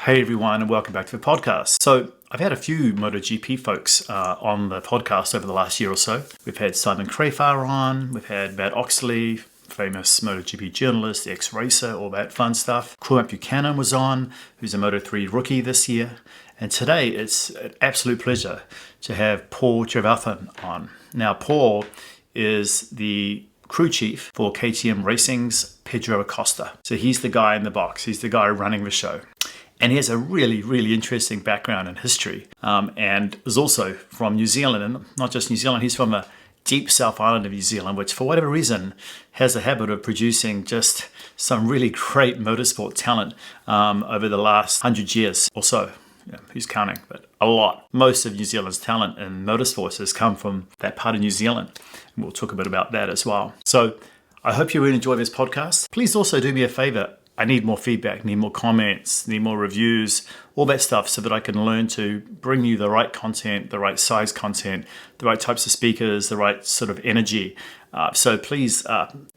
Hey everyone, and welcome back to the podcast. So I've had a few MotoGP folks on the podcast over the last year or so. We've had Simon Trevathan on, we've had Matt Oxley, famous MotoGP journalist, ex-racer, all that fun stuff. Cormac Buchanan was on, who's a Moto3 rookie this year. And today it's an absolute pleasure to have Paul Trevathan on. Now Paul is the crew chief for KTM Racing's Pedro Acosta. So he's the guy in the box, he's the guy running the show. And he has a really, really interesting background in history and is also from New Zealand, and not just New Zealand, he's from a deep South Island of New Zealand, which for whatever reason has a habit of producing just some really great motorsport talent over the last 100 years or so. Who's counting? But a lot. Most of New Zealand's talent in motorsports has come from that part of New Zealand. And we'll talk a bit about that as well. So I hope you really enjoy this podcast. Please also do me a favor. I need more feedback, need more comments, need more reviews, all that stuff so that I can learn to bring you the right content, the right size content, the right types of speakers, the right sort of energy. So please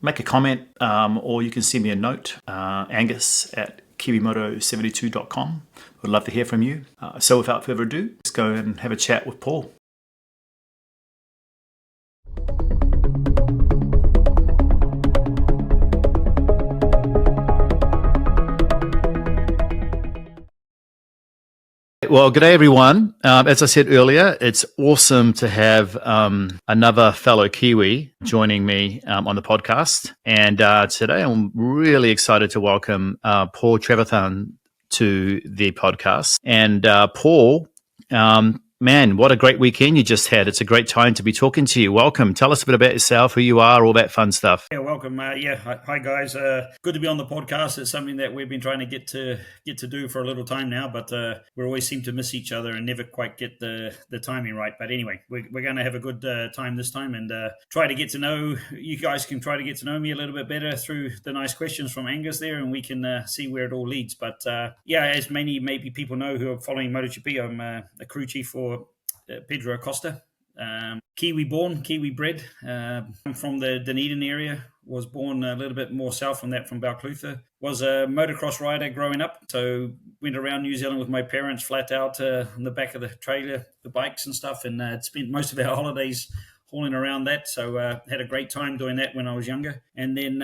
make a comment or you can send me a note, Angus at kiwimoto72.com. Would love to hear from you. So without further ado, let's go and have a chat with Paul. Well, good day, everyone. As I said earlier, it's awesome to have another fellow Kiwi joining me on the podcast. And today I'm really excited to welcome Paul Trevathan to the podcast. And Paul, man, what a great weekend you just had. It's a great time to be talking to you. Welcome. Tell us a bit about yourself, who you are, all that fun stuff. Yeah, welcome. Hi guys. Good to be on the podcast. It's something that we've been trying to get to do for a little time now, but we always seem to miss each other and never quite get the timing right. But anyway, we're going to have a good time this time and try to get to know you guys. Can try to get to know me a little bit better through the nice questions from Angus there, and we can see where it all leads. But as many maybe people know who are following MotoGP, I'm a crew chief for Pedro Acosta, Kiwi born, Kiwi bred. I'm from the Dunedin area, was born a little bit more south from that, from Balclutha. Was a motocross rider growing up, so went around New Zealand with my parents flat out on the back of the trailer, the bikes and stuff, and spent most of our holidays hauling around that. So had a great time doing that when I was younger, and then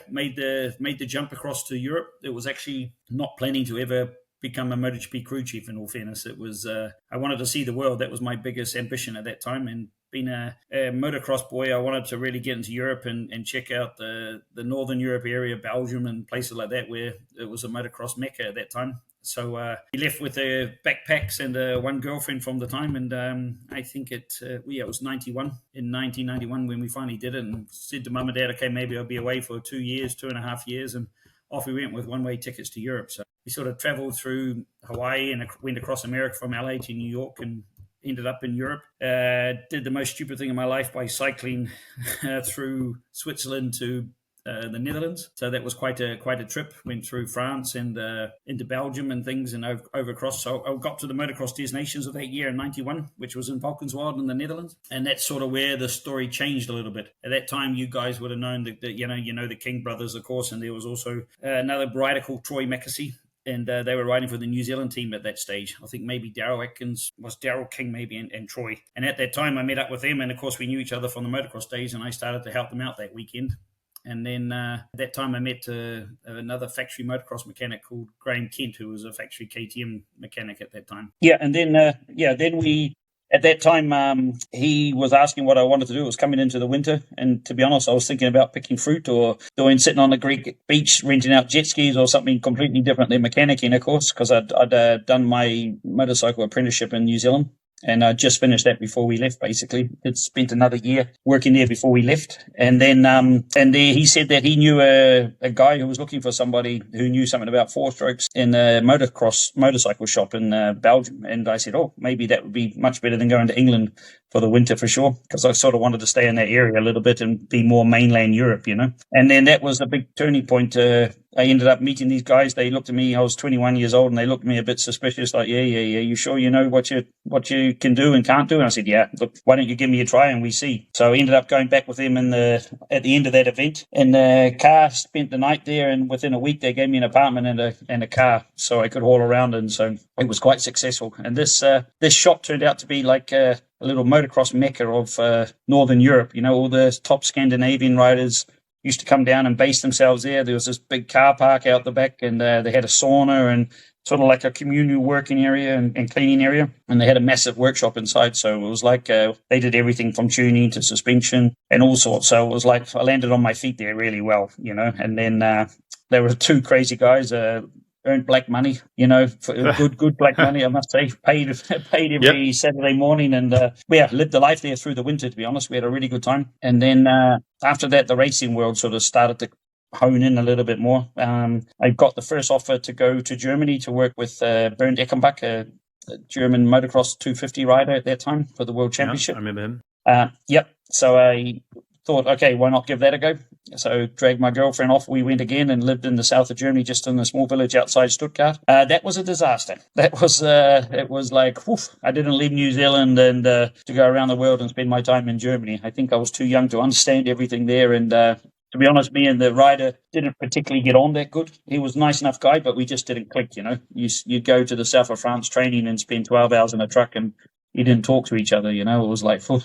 made the jump across to Europe. It was actually not planning to ever become a MotoGP crew chief, in all fairness. It was I wanted to see the world. That was my biggest ambition at that time, and being a motocross boy, I wanted to really get into Europe and check out the Northern Europe area, Belgium and places like that, where it was a motocross mecca at that time. So we left with backpacks and one girlfriend from the time, and I think it was 1991 when we finally did it, and said to mum and dad, okay, maybe I'll be away for 2.5 years, and off we went with one-way tickets to Europe. So we sort of traveled through Hawaii and went across America from LA to New York and ended up in Europe. Did the most stupid thing in my life by cycling through Switzerland to the Netherlands. So that was quite a trip. Went through France and into Belgium and things, and over across. So I got to the Motocross Destinations of that year in 91, which was in Valkenswaard in the Netherlands. And that's sort of where the story changed a little bit. At that time, you guys would have known that the King brothers, of course, and there was also another rider called Troy McAsee. And they were riding for the New Zealand team at that stage. I think maybe Daryl Atkins was Daryl King, maybe, and Troy. And at that time, I met up with them. And, of course, we knew each other from the motocross days. And I started to help them out that weekend. And then at that time, I met another factory motocross mechanic called Graham Kent, who was a factory KTM mechanic at that time. Yeah, and then we... At that time, he was asking what I wanted to do. It was coming into the winter. And to be honest, I was thinking about picking fruit or sitting on the Greek beach, renting out jet skis or something completely different than mechanicking, of course, because I'd done my motorcycle apprenticeship in New Zealand. And I just finished that before we left, basically. It spent another year working there before we left. And then he said that he knew a guy who was looking for somebody who knew something about four strokes in a motorcycle shop in Belgium. And I said, oh, maybe that would be much better than going to England for the winter for sure, because I sort of wanted to stay in that area a little bit and be more mainland Europe, And then that was the big turning point. I ended up meeting these guys. They looked at me. I was 21 years old, and they looked at me a bit suspicious, like, yeah. You sure you know what you can do and can't do? And I said, yeah. Look, why don't you give me a try and we see? So I ended up going back with them at the end of that event in the car. Spent the night there, and within a week they gave me an apartment and a car, so I could haul around. And so it was quite successful. And this shop turned out to be like a little motocross mecca of Northern Europe. All the top Scandinavian riders used to come down and base themselves there. There was this big car park out the back, and they had a sauna and sort of like a communal working area and cleaning area. And they had a massive workshop inside. So it was like they did everything from tuning to suspension and all sorts. So it was like I landed on my feet there really well, And then there were two crazy guys, earned black money, for good black money, I must say, paid every Saturday morning, and lived the life there through the winter, to be honest. We had a really good time. And then after that, the racing world sort of started to hone in a little bit more. I got the first offer to go to Germany to work with Bernd Eckenbach, a German motocross 250 rider at that time for the World Championship. I remember him. So I thought, okay, why not give that a go? So dragged my girlfriend off. We went again and lived in the south of Germany, just in a small village outside Stuttgart. That was a disaster. That was it was like, woof, I didn't leave New Zealand and to go around the world and spend my time in Germany. I think I was too young to understand everything there. And to be honest, me and the rider didn't particularly get on that good. He was a nice enough guy, but we just didn't click. You'd go to the south of France training and spend 12 hours in a truck, and you didn't talk to each other. It was like, so.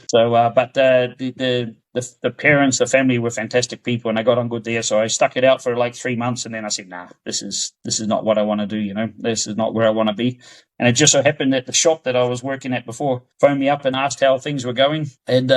But the parents, the family were fantastic people, and I got on good there. So I stuck it out for like 3 months, and then I said, nah, this is not what I want to do. This is not where I want to be. And it just so happened that the shop that I was working at before phoned me up and asked how things were going, and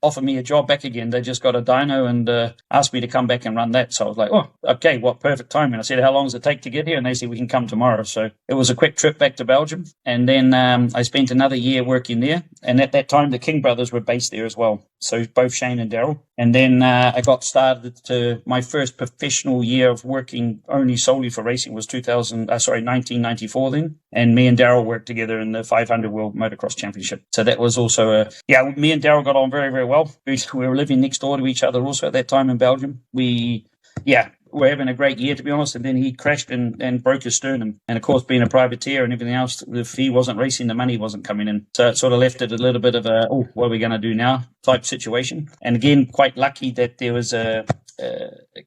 offered me a job back again. They just got a dyno and asked me to come back and run that. So I was like, oh, okay, what perfect timing. I said, how long does it take to get here? And they said, we can come tomorrow. So it was a quick trip back to Belgium. And then I spent another year working there. And at that time, the King brothers were based there as well. So both Shane and Daryl. And then I got started to my first professional year of working only solely for racing was 1994 then. And me and Daryl worked together in the 500 World Motocross Championship. So that was also me and Daryl got on very, very well. We were living next door to each other also at that time in Belgium. We were having a great year, to be honest, and then he crashed and broke his sternum. And of course, being a privateer and everything else, if he wasn't racing, the money wasn't coming in. So it sort of left it a little bit of a, what are we going to do now type situation. And again, quite lucky that there was a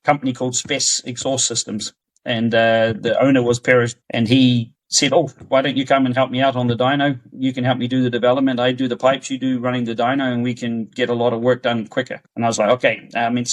company called Spess Exhaust Systems, and the owner was Pedro, and he said, why don't you come and help me out on the dyno? You can help me do the development. I do the pipes, you do running the dyno, and we can get a lot of work done quicker. And I was like, okay.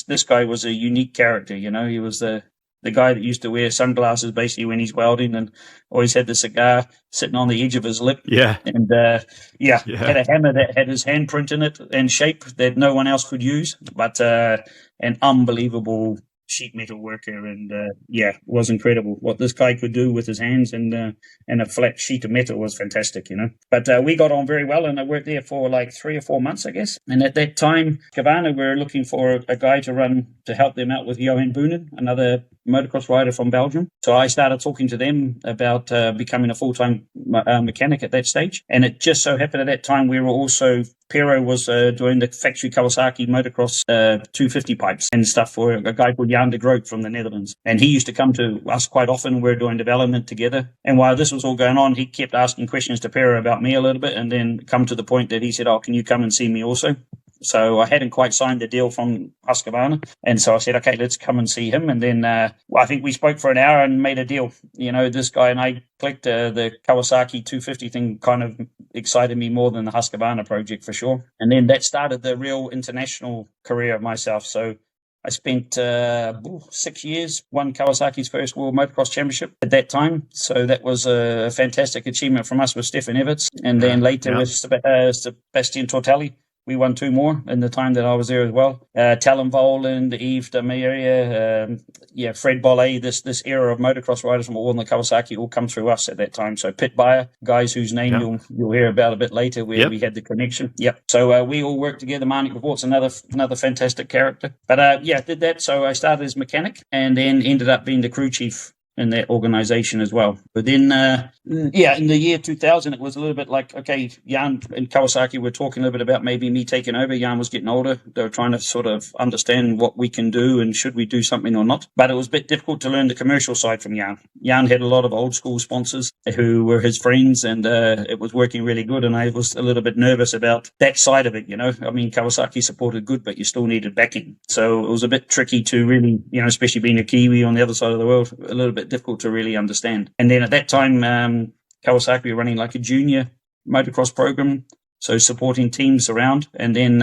This guy was a unique character, He was the guy that used to wear sunglasses basically when he's welding, and always had the cigar sitting on the edge of his lip. Yeah. And had a hammer that had his handprint in it and shape that no one else could use, but an unbelievable sheet metal worker, and it was incredible what this guy could do with his hands, and a flat sheet of metal was fantastic, But we got on very well, and I worked there for like 3 or 4 months, I guess. And at that time, Husqvarna were looking for a guy to help them out with Johan Boonen, another motocross rider from Belgium. So I started talking to them about becoming a full-time mechanic at that stage. And it just so happened at that time we were also, Pero was doing the factory Kawasaki motocross 250 pipes and stuff for a guy called Jan de Groot from the Netherlands. And he used to come to us quite often. We were doing development together. And while this was all going on, he kept asking questions to Pero about me a little bit, and then come to the point that he said, can you come and see me also? So I hadn't quite signed the deal from Husqvarna. And so I said, okay, let's come and see him. And then I think we spoke for an hour and made a deal. This guy and I clicked. The Kawasaki 250 thing kind of excited me more than the Husqvarna project for sure. And then that started the real international career of myself. So I spent 6 years, won Kawasaki's first World Motocross Championship at that time. So that was a fantastic achievement from us with Stefan Everts. And then later with Sebastian Tortelli. We won 2 more in the time that I was there as well. Talon Voland, Yves de Maria, Fred Bollet, this era of motocross riders from all in the Kawasaki all come through us at that time. So Pit Bayer, guys whose name you'll hear about a bit later, where we had the connection. So we all worked together. Marnik Report's another fantastic character. But did that. So I started as mechanic and then ended up being the crew chief in that organization as well. But then, in the year 2000, it was a little bit like, okay, Jan and Kawasaki were talking a little bit about maybe me taking over. Jan was getting older. They were trying to sort of understand what we can do and should we do something or not. But it was a bit difficult to learn the commercial side from Jan. Jan had a lot of old school sponsors who were his friends, and it was working really good. And I was a little bit nervous about that side of it, I mean, Kawasaki supported good, but you still needed backing. So it was a bit tricky to really, especially being a Kiwi on the other side of the world, a little bit difficult to really understand. And then at that time, Kawasaki were running like a junior motocross program, so supporting teams around. And then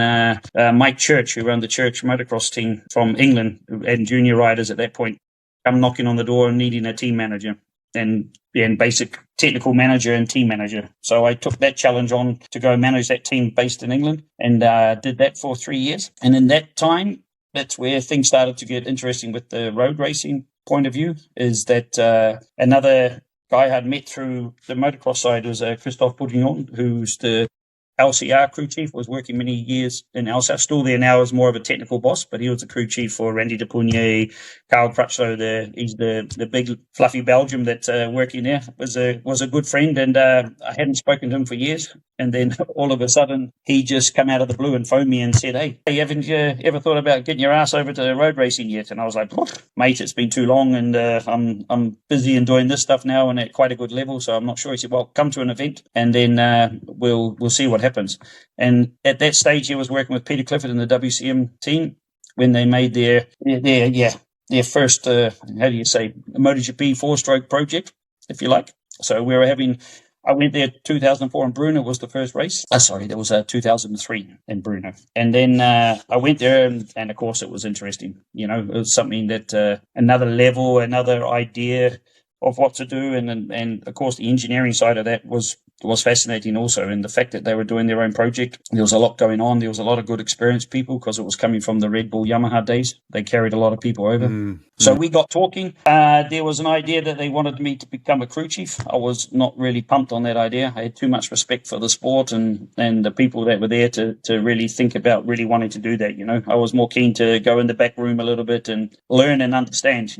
Mike Church, who ran the Church motocross team from England and junior riders at that point, come knocking on the door and needing a team manager and basic technical manager and team manager. So I took that challenge on to go manage that team based in England, and did that for 3 years. And in that time, that's where things started to get interesting with the road racing point of view, is that another guy I'd met through the motocross side was Christophe Bourguignon, who's the LCR crew chief, was working many years in Alsace, still there now as more of a technical boss, but he was the crew chief for Randy de Pugny, Carl Crutchlow, he's the big fluffy Belgium that's working there, was a good friend, and I hadn't spoken to him for years. And then all of a sudden, he just come out of the blue and phoned me and said, hey, haven't you ever thought about getting your ass over to road racing yet? And I was like, mate, it's been too long, and I'm busy and doing this stuff now and at quite a good level, so I'm not sure. He said, well, come to an event, and then we'll see what happens. And at that stage, he was working with Peter Clifford in the WCM team when they made their first, MotoGP four-stroke project, if you like. So we were I went there 2004 in Brno was the first race. That was 2003 in Brno. And then I went there, and of course it was interesting. It was something that another level, another idea of what to do, and of course the engineering side of that was fascinating also, and the fact that they were doing their own project. There was a lot going on. There was a lot of good experienced people because it was coming from the Red Bull Yamaha days. They carried a lot of people over. So we got talking. There was an idea that they wanted me to become a crew chief. I was not really pumped on that idea. I had too much respect for the sport and the people that were there to really think about really wanting to do that. I was more keen to go in the back room a little bit and learn and understand,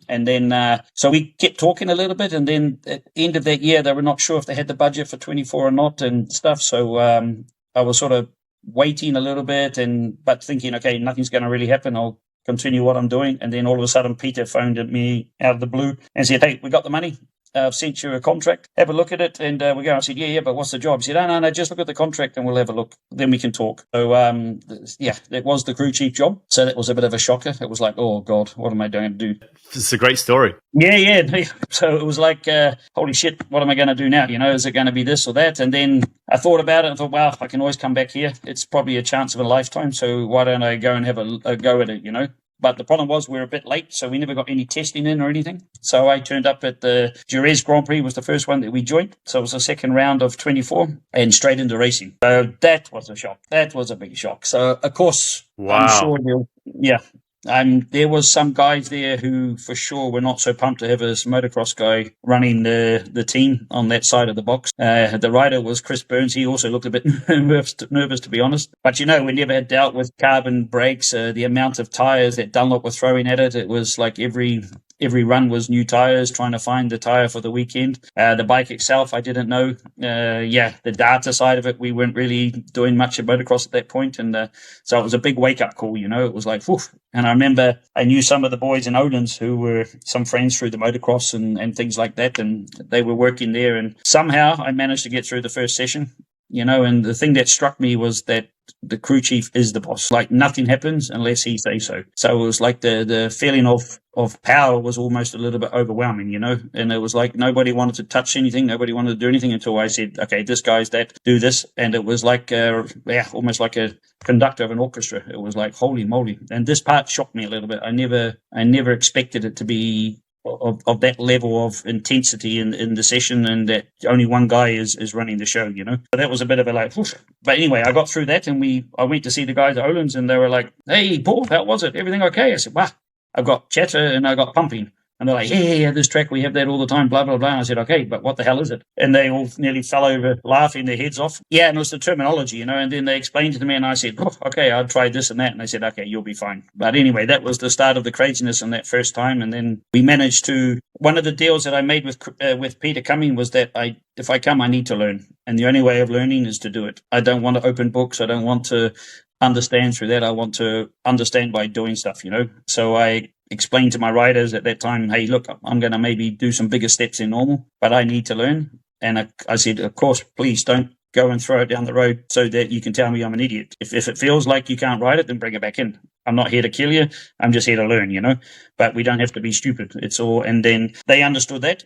and then so we kept talking a little bit, and then at the end of that year they were not sure if they had the budget for 24 or not and stuff. So I was sort of waiting a little bit, but thinking, okay, nothing's going to really happen. I'll continue what I'm doing. And then all of a sudden, Peter phoned at me out of the blue and said, hey, we got the money. I've sent you a contract. Have a look at it. And we go. I said, yeah, but what's the job? He said, no, just look at the contract and we'll have a look. Then we can talk. So, that was the crew chief job. So that was a bit of a shocker. It was like, oh, God, what am I going to do? It's a great story. Yeah. So it was like, holy shit, what am I going to do now? Is it going to be this or that? And then I thought about it and thought, well, I can always come back here. It's probably a chance of a lifetime. So why don't I go and have a go at it, But the problem was we were a bit late, so we never got any testing in or anything. So I turned up at the Jerez Grand Prix, was the first one that we joined. So it was the second round of 24 and straight into racing. So that was a shock. That was a big shock. So, of course, wow. I'm sure there was some guys there who for sure were not so pumped to have a motocross guy running the team on that side of the box. The rider was Chris Burns. He also looked a bit nervous, to be honest. But, we never had dealt with carbon brakes, the amount of tyres that Dunlop were throwing at it. It was like every run was new tyres, trying to find the tyre for the weekend. The bike itself, I didn't know. The data side of it, we weren't really doing much of motocross at that point. And so it was a big wake-up call, It was like, whew. And I remember I knew some of the boys in Ohlins who were some friends through the motocross and things like that, and they were working there. And somehow I managed to get through the first session. And the thing that struck me was that the crew chief is the boss. Like nothing happens unless he says so. So it was like the feeling of power was almost a little bit overwhelming, and it was like nobody wanted to touch anything. Nobody wanted to do anything until I said, okay, this guy's that, do this. And it was like, almost like a conductor of an orchestra. It was like, holy moly. And this part shocked me a little bit. I never expected it to be of that level of intensity in the session, and that only one guy is running the show, So that was a bit of a like, whoosh. But anyway, I got through that, and I went to see the guys at Ohlins, and they were like, hey, Paul, how was it? Everything okay? I said, wow, I've got chatter and I got pumping. And they're like, yeah, this track, we have that all the time, blah, blah, blah. And I said, okay, but what the hell is it? And they all nearly fell over laughing their heads off. Yeah, and it was the terminology, and then they explained it to me and I said, oh, okay, I'll try this and that. And they said, okay, you'll be fine. But anyway, that was the start of the craziness on that first time. And then we managed to, one of the deals that I made with Peter coming was that if I come, I need to learn. And the only way of learning is to do it. I don't want to open books. I don't want to understand through that. I want to understand by doing stuff, So I explained to my riders at that time, hey, look, I'm going to maybe do some bigger steps than normal, but I need to learn. And I said, of course, please don't go and throw it down the road so that you can tell me I'm an idiot. If it feels like you can't ride it, then bring it back in. I'm not here to kill you. I'm just here to learn, but we don't have to be stupid. It's all. And then they understood that.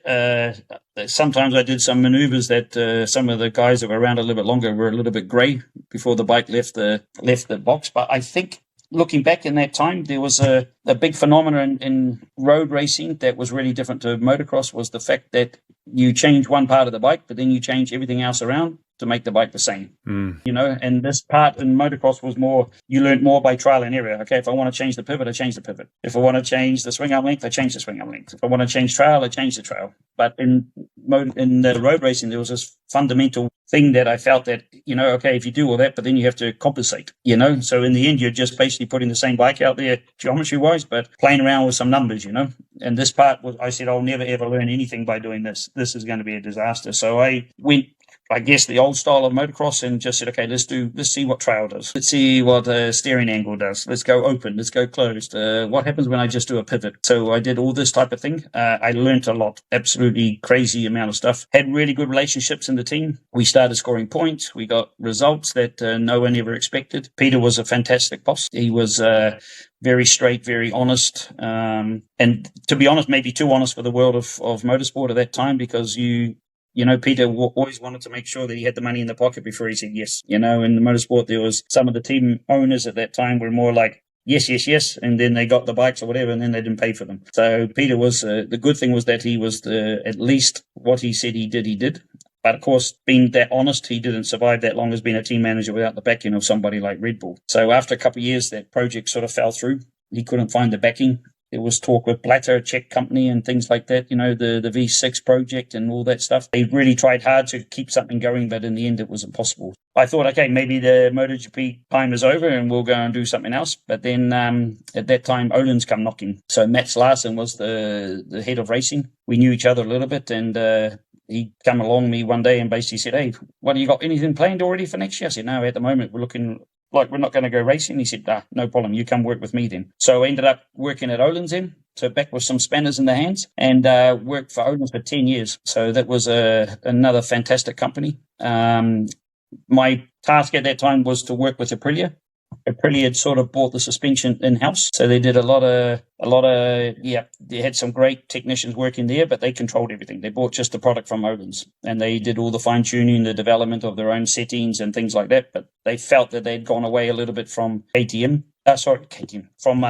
Sometimes I did some maneuvers that some of the guys that were around a little bit longer were a little bit grey before the bike left the box. But I think looking back in that time, there was a big phenomenon in road racing that was really different to motocross, was the fact that you change one part of the bike, but then you change everything else around to make the bike the same, and this part in motocross was more, you learned more by trial and error. Okay, if I want to change the pivot, I change the pivot. If I want to change the swing arm length, I change the swing arm length. If I want to change trail, I change the trail. But in the road racing, there was this fundamental thing that I felt that, okay, if you do all that, but then you have to compensate, so in the end, you're just basically putting the same bike out there geometry wise, but playing around with some numbers, and this part was, I said, I'll never ever learn anything by doing this. This is going to be a disaster. So I went, I guess, the old style of motocross and just said, okay, let's see what trail does. Let's see what steering angle does. Let's go open. Let's go closed. What happens when I just do a pivot? So I did all this type of thing. I learned a lot, absolutely crazy amount of stuff. Had really good relationships in the team. We started scoring points. We got results that no one ever expected. Peter was a fantastic boss. He was very straight, very honest. And to be honest, maybe too honest for the world of motorsport at that time, because Peter always wanted to make sure that he had the money in the pocket before he said yes. In the motorsport, there was some of the team owners at that time were more like, yes, yes, yes. And then they got the bikes or whatever, and then they didn't pay for them. So Peter was, the good thing was that he was at least what he said he did. But of course, being that honest, he didn't survive that long as being a team manager without the backing of somebody like Red Bull. So after a couple of years, that project sort of fell through. He couldn't find the backing. There was talk with Blatter, a Czech company, and things like that, the V6 project and all that stuff. They really tried hard to keep something going, but in the end, it was impossible. I thought, okay, maybe the MotoGP time is over and we'll go and do something else. But then at that time, Ohlins come knocking. So Mats Larsen was the head of racing. We knew each other a little bit, and he come along me one day and basically said, hey, what, you got anything planned already for next year? I said, no, at the moment, we're looking like we're not going to go racing. He said, no problem. You come work with me then. So I ended up working at Ohlins then. So back with some spanners in the hands, and worked for Ohlins for 10 years. So that was another fantastic company. My task at that time was to work with Aprilia. Aprilia had sort of bought the suspension in-house. So they did a lot of, they had some great technicians working there, but they controlled everything. They bought just the product from Ohlins, and they did all the fine-tuning, the development of their own settings and things like that. But they felt that they'd gone away a little bit from from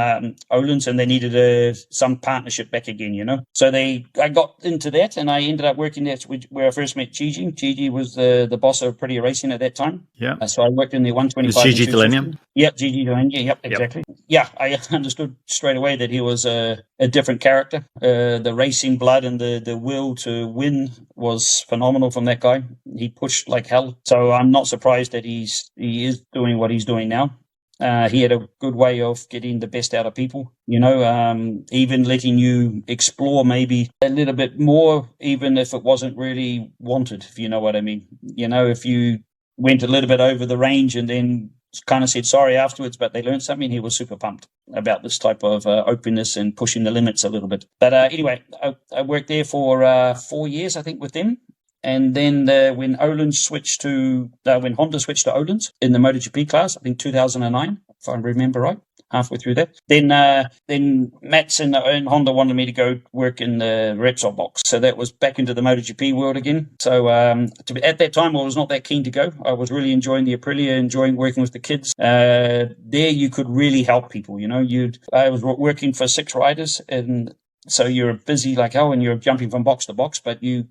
Ohlins, and they needed some partnership back again, So I got into that, and I ended up working there where I first met Gigi. Gigi was the boss of Aprilia Racing at that time. Yeah. So I worked in the 125. Gigi Dell'Egna? Yeah, Gigi Dell'Egna. Yep, exactly. Yep. Yeah, I understood straight away that he was a different character. The racing blood and the will to win was phenomenal from that guy. He pushed like hell. So I'm not surprised that he is doing what he's doing now. He had a good way of getting the best out of people, even letting you explore maybe a little bit more, even if it wasn't really wanted, if you know what I mean. If you went a little bit over the range and then kind of said sorry afterwards, but they learned something, he was super pumped about this type of openness and pushing the limits a little bit. But anyway, I worked there for 4 years, I think, with them. And then when Honda switched to Ohlins in the MotoGP class, I think 2009, if I remember right, halfway through that, then Mats and Honda wanted me to go work in the Repsol box. So that was back into the MotoGP world again. So at that time, I was not that keen to go. I was really enjoying the Aprilia, enjoying working with the kids. There you could really help people, I was working for 6 riders, and so you're busy like hell, and you're jumping from box to box, but you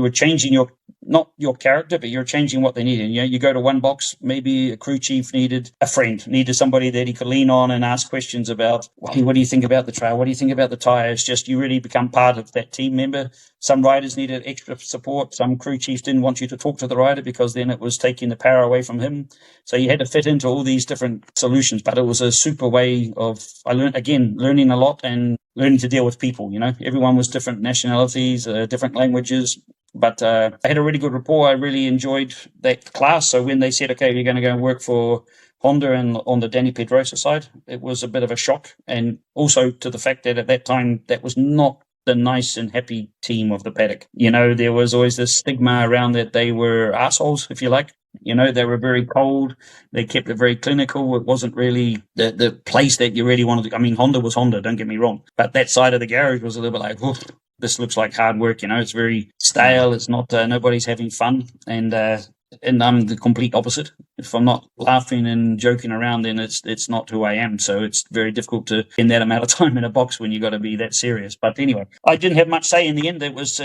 were changing not your character, but you're changing what they needed. You go to one box, maybe a crew chief needed a friend, needed somebody that he could lean on and ask questions about, hey, what do you think about the trail? What do you think about the tires? Just you really become part of that team member. Some riders needed extra support. Some crew chiefs didn't want you to talk to the rider because then it was taking the power away from him. So you had to fit into all these different solutions, but it was a super way of, learning a lot and learning to deal with people. Everyone was different nationalities, different languages. But I had a really good rapport. I really enjoyed that class. So when they said, okay, you're going to go and work for Honda and on the Danny Pedrosa side, it was a bit of a shock. And also to the fact that at that time, that was not the nice and happy team of the paddock. There was always this stigma around that they were assholes, if you like. They were very cold. They kept it very clinical. It wasn't really the place that you really wanted to. I mean, Honda was Honda, don't get me wrong. But that side of the garage was a little bit like, oof, this looks like hard work. It's very stale. It's not, nobody's having fun. And I'm the complete opposite. If I'm not laughing and joking around, then it's not who I am. So it's very difficult to spend that amount of time in a box when you got to be that serious. But anyway, I didn't have much say in the end. It was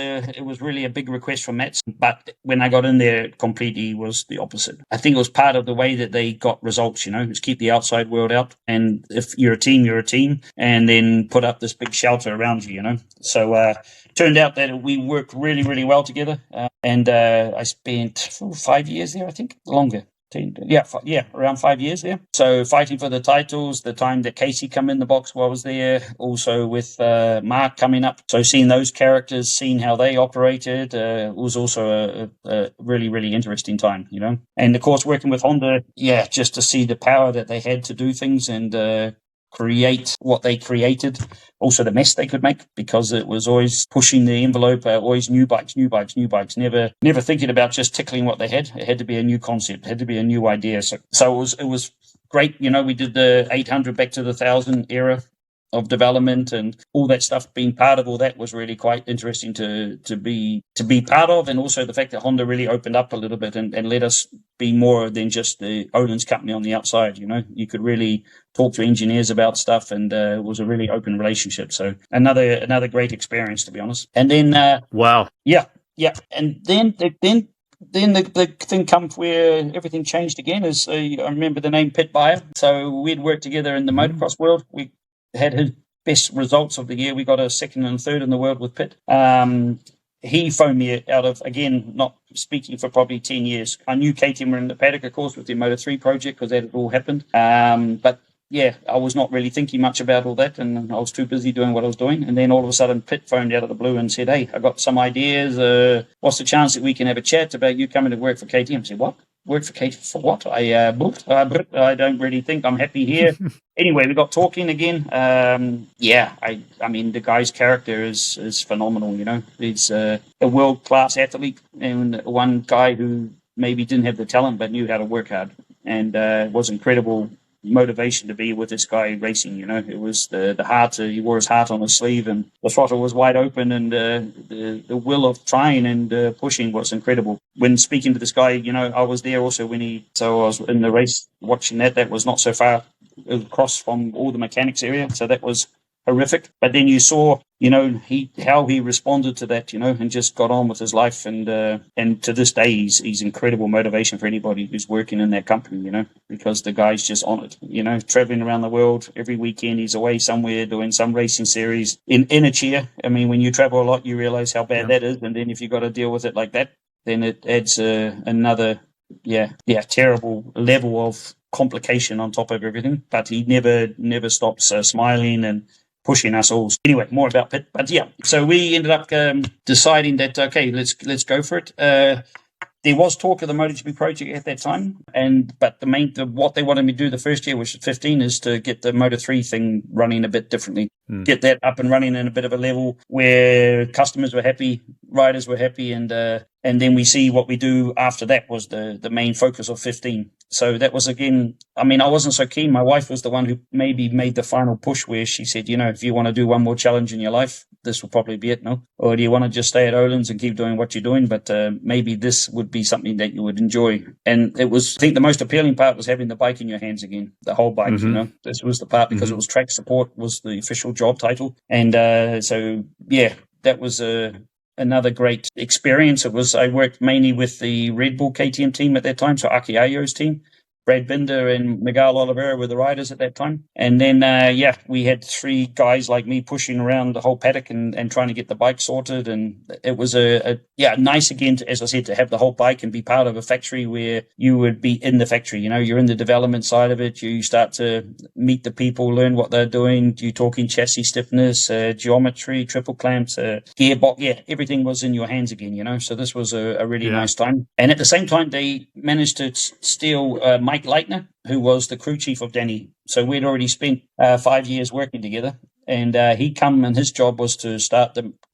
really a big request from Mats. But when I got in there, it completely was the opposite. I think it was part of the way that they got results. Was keep the outside world out, and if you're a team, you're a team, and then put up this big shelter around you. So. Turned out that we worked really, really well together. And I spent 5 years there, I think, longer. Around 5 years there. So fighting for the titles, the time that Casey come in the box while I was there, also with Mark coming up. So seeing those characters, seeing how they operated, was also a really, really interesting time, And of course, working with Honda, just to see the power that they had to do things and create what they created, also the mess they could make, because it was always pushing the envelope, always new bikes, never thinking about just tickling what they had. It had to be a new concept, it had to be a new idea. So it was great. We did the 800 back to the 1000 era of development and all that stuff. Being part of all that was really quite interesting to be part of, and also the fact that Honda really opened up a little bit and let us be more than just the Ohlins company on the outside. You could really talk to engineers about stuff, and it was a really open relationship. So another great experience, to be honest. And then wow, and then the thing comes where everything changed again. I remember the name Pit Buyer. So we'd worked together in the motocross world. We had his best results of the year. We got a second and third in the world with Pitt. He phoned me out of, again, not speaking for probably 10 years. I knew KTM were in the paddock, of course, with the Moto3 project, because that had all happened. But yeah, I was not really thinking much about all that, and I was too busy doing what I was doing. And then all of a sudden, Pitt phoned out of the blue and said, hey, I got some ideas. What's the chance that we can have a chat about you coming to work for KTM? I said, what? Work for KTM for what? I don't really think I'm happy here. Anyway, we got talking again. I mean, the guy's character is phenomenal, He's a world-class athlete, and one guy who maybe didn't have the talent but knew how to work hard, and was incredible motivation to be with this guy racing. It was the heart. He wore his heart on his sleeve, and the throttle was wide open, and the will of trying and pushing was incredible. When speaking to this guy, I was there also so I was in the race watching that. That was not so far across from all the mechanics area, so that was horrific. But then you saw, how he responded to that, and just got on with his life. And to this day, he's incredible motivation for anybody who's working in that company, because the guy's just on it, traveling around the world every weekend. He's away somewhere doing some racing series in a chair. I mean, when you travel a lot, you realize how bad that is. And then if you've got to deal with it like that, then it adds another, terrible level of complication on top of everything. But he never stops smiling and pushing us all. Anyway, more about Pitt. But so we ended up deciding that, okay, let's go for it. There was talk of the MotoGP project at that time, but what they wanted me to do the first year, which was 15, is to get the Moto3 thing running a bit differently. Get that up and running in a bit of a level where customers were happy, riders were happy, and then we see what we do after that was the main focus of 15. So that was, again, I mean, I wasn't so keen. My wife was the one who maybe made the final push, where she said, if you want to do one more challenge in your life, this will probably be it, no? Or do you want to just stay at Ohlins and keep doing what you're doing? But maybe this would be something that you would enjoy. And it was, I think the most appealing part was having the bike in your hands again, the whole bike, This was the part, because it was track support was the official job title. And that was another great experience. I worked mainly with the Red Bull KTM team at that time, so Aki Ayo's team. Brad Binder and Miguel Oliveira were the riders at that time. And then, we had 3 guys like me pushing around the whole paddock and trying to get the bike sorted. And it was nice again, as I said, to have the whole bike and be part of a factory where you would be in the factory. You're in the development side of it. You start to meet the people, learn what they're doing. You're talking chassis stiffness, geometry, triple clamps, gearbox. Yeah, everything was in your hands again, So this was a really nice time. And at the same time, they managed to steal Mike Leitner, who was the crew chief of Danny. So we'd already spent 5 years working together. And he come and his job was to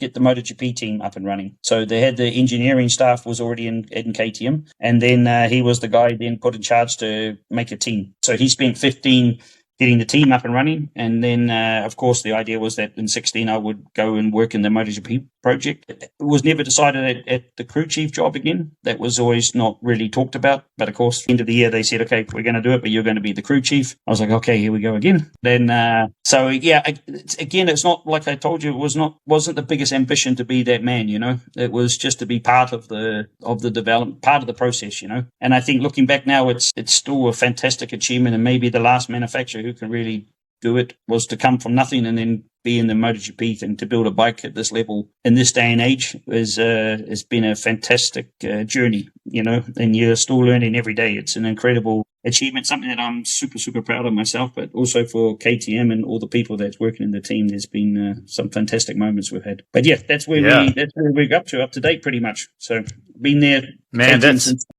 get the MotoGP team up and running. So they had the engineering staff was already in KTM. And then he was the guy then put in charge to make a team. So he spent 15 getting the team up and running. And then, of course, the idea was that in 16 I would go and work in the MotoGP project. It was never decided at the crew chief job again. That was always not really talked about. But, of course, at the end of the year, they said, okay, we're going to do it, but you're going to be the crew chief. I was like, okay, here we go again. Then, again, it's not like I told you, it wasn't the biggest ambition to be that man, It was just to be part of the development, part of the process, And I think looking back now, it's still a fantastic achievement, and maybe the last manufacturer who can really do it was to come from nothing and then be in the MotoGP thing. To build a bike at this level in this day and age has been a fantastic journey, and you're still learning every day. It's an incredible achievement, something that I'm super, super proud of myself, but also for KTM and all the people that's working in the team. There's been some fantastic moments we've had. But yeah, that's where we're up to date pretty much. So been there. Man,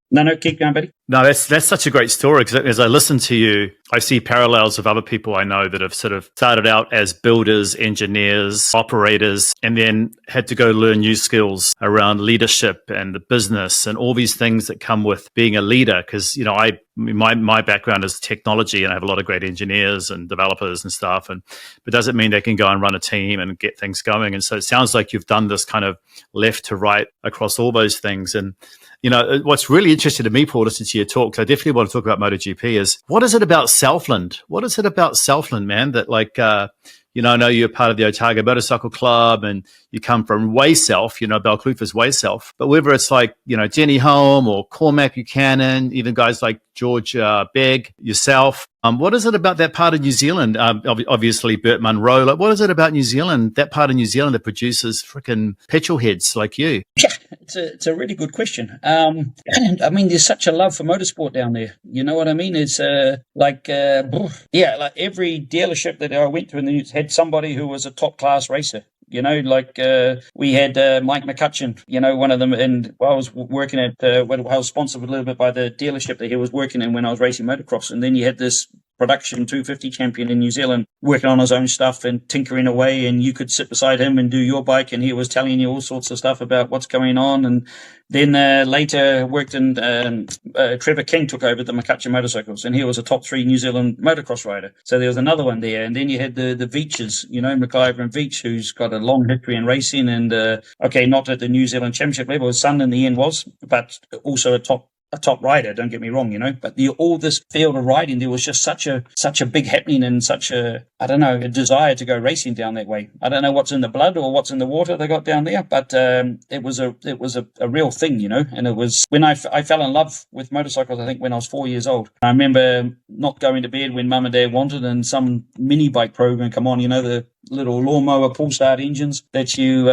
No, keep going, buddy. No, that's such a great story, because as I listen to you, I see parallels of other people I know that have sort of started out as builders, engineers, operators, and then had to go learn new skills around leadership and the business and all these things that come with being a leader. Because, my background is technology, and I have a lot of great engineers and developers and stuff, but doesn't mean they can go and run a team and get things going. And so it sounds like you've done this kind of left to right across all those things. And what's really interesting to me, Paul, listening to your talk, 'cause I definitely want to talk about MotoGP, is what is it about Southland? What is it about Southland, man, that I know you're part of the Otago Motorcycle Club and you come from way south, Balclutha's way south. But whether it's Jenny Holm or Cormac Buchanan, even guys like George Begg, yourself, what is it about that part of New Zealand? Obviously, Bert Munro. What is it about New Zealand, that part of New Zealand that produces freaking petrol heads like you? Yeah, it's a really good question. I mean, there's such a love for motorsport down there. You know what I mean? It's like every dealership that I went to and had somebody who was a top class racer. We had Mike McCutcheon, one of them, and I was working at, I was sponsored a little bit by the dealership that he was working in when I was racing motocross. And then you had this production 250 champion in New Zealand working on his own stuff and tinkering away, and you could sit beside him and do your bike, and he was telling you all sorts of stuff about what's going on. And then later worked in Trevor King took over the McCutcheon motorcycles, and he was a top 3 New Zealand motocross rider. So there was another one there. And then you had the Veaches, McIver and Veach, who's got a long history in racing, and not at the New Zealand Championship level. His son in the end was, but also a top rider, don't get me wrong, but all this field of riding, there was just such a big happening and such a desire to go racing down that way. I don't know what's in the blood or what's in the water they got down there, but it was a real thing, and it was when I fell in love with motorcycles, I think when I was 4 years old. I remember not going to bed when mum and dad wanted, and some mini bike program come on, the little lawnmower pull start engines that you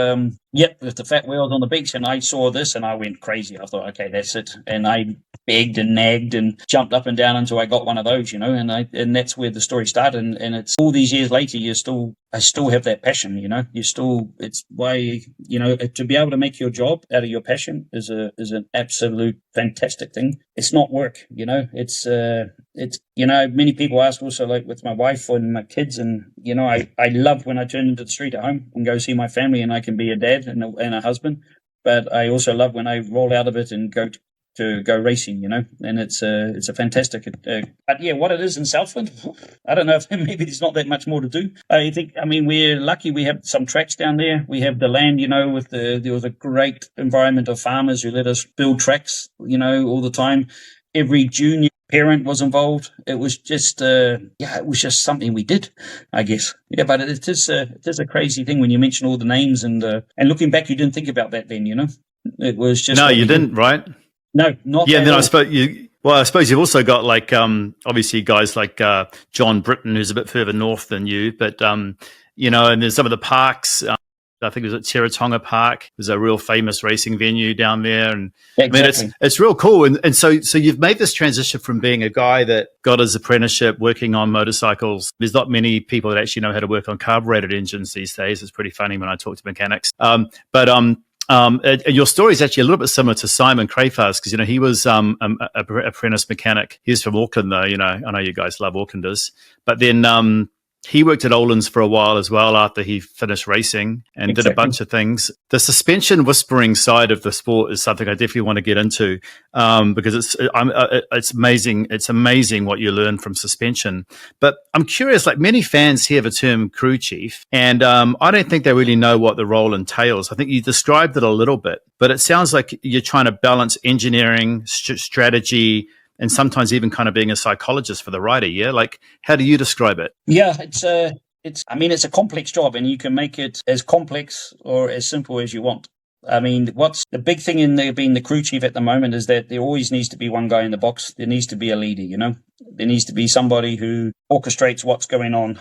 with the fat wheels on the beach, and I saw this and I went crazy. I thought, okay, that's it. And I begged and nagged and jumped up and down until I got one of those, and that's where the story started. And it's all these years later, I still have that passion, it's why, to be able to make your job out of your passion is an absolute fantastic thing. It's not work, it's many people ask also, like with my wife and my kids, and, I love when I turn into the street at home and go see my family and I can be a dad and a husband, but I also love when I roll out of it and go racing, and it's a fantastic, but yeah, what it is in Southland, I don't know if maybe there's not that much more to do. We're lucky we have some tracks down there. We have the land, there was a great environment of farmers who let us build tracks, all the time. Every junior parent was involved. It was just, it was just something we did, I guess. Yeah, but it is a crazy thing when you mention all the names and looking back, you didn't think about that then, It was just No, you didn't, right? No, not Yeah, at and then all. I suppose you've also got like obviously guys like John Britton, who's a bit further north than you, but and there's some of the parks. I think it was at Trevathan Park. There's a real famous racing venue down there, and Exactly. I mean it's real cool. And so you've made this transition from being a guy that got his apprenticeship working on motorcycles. There's not many people that actually know how to work on carbureted engines these days. It's pretty funny when I talk to mechanics. Your story is actually a little bit similar to Simon Crayfar's because he was an apprentice mechanic. He's from Auckland, though. I know you guys love Aucklanders, but then he worked at Ohlins for a while as well after he finished racing and did a bunch of things. The suspension whispering side of the sport is something I definitely want to get into because it's amazing. It's amazing what you learn from suspension. But I'm curious, like many fans hear the term crew chief, and I don't think they really know what the role entails. I think you described it a little bit, but it sounds like you're trying to balance engineering, strategy, and sometimes even kind of being a psychologist for the rider. Yeah. Like, how do you describe it? Yeah, it's a complex job, and you can make it as complex or as simple as you want. I mean, what's the big thing in being the crew chief at the moment is that there always needs to be one guy in the box. There needs to be a leader, There needs to be somebody who orchestrates what's going on.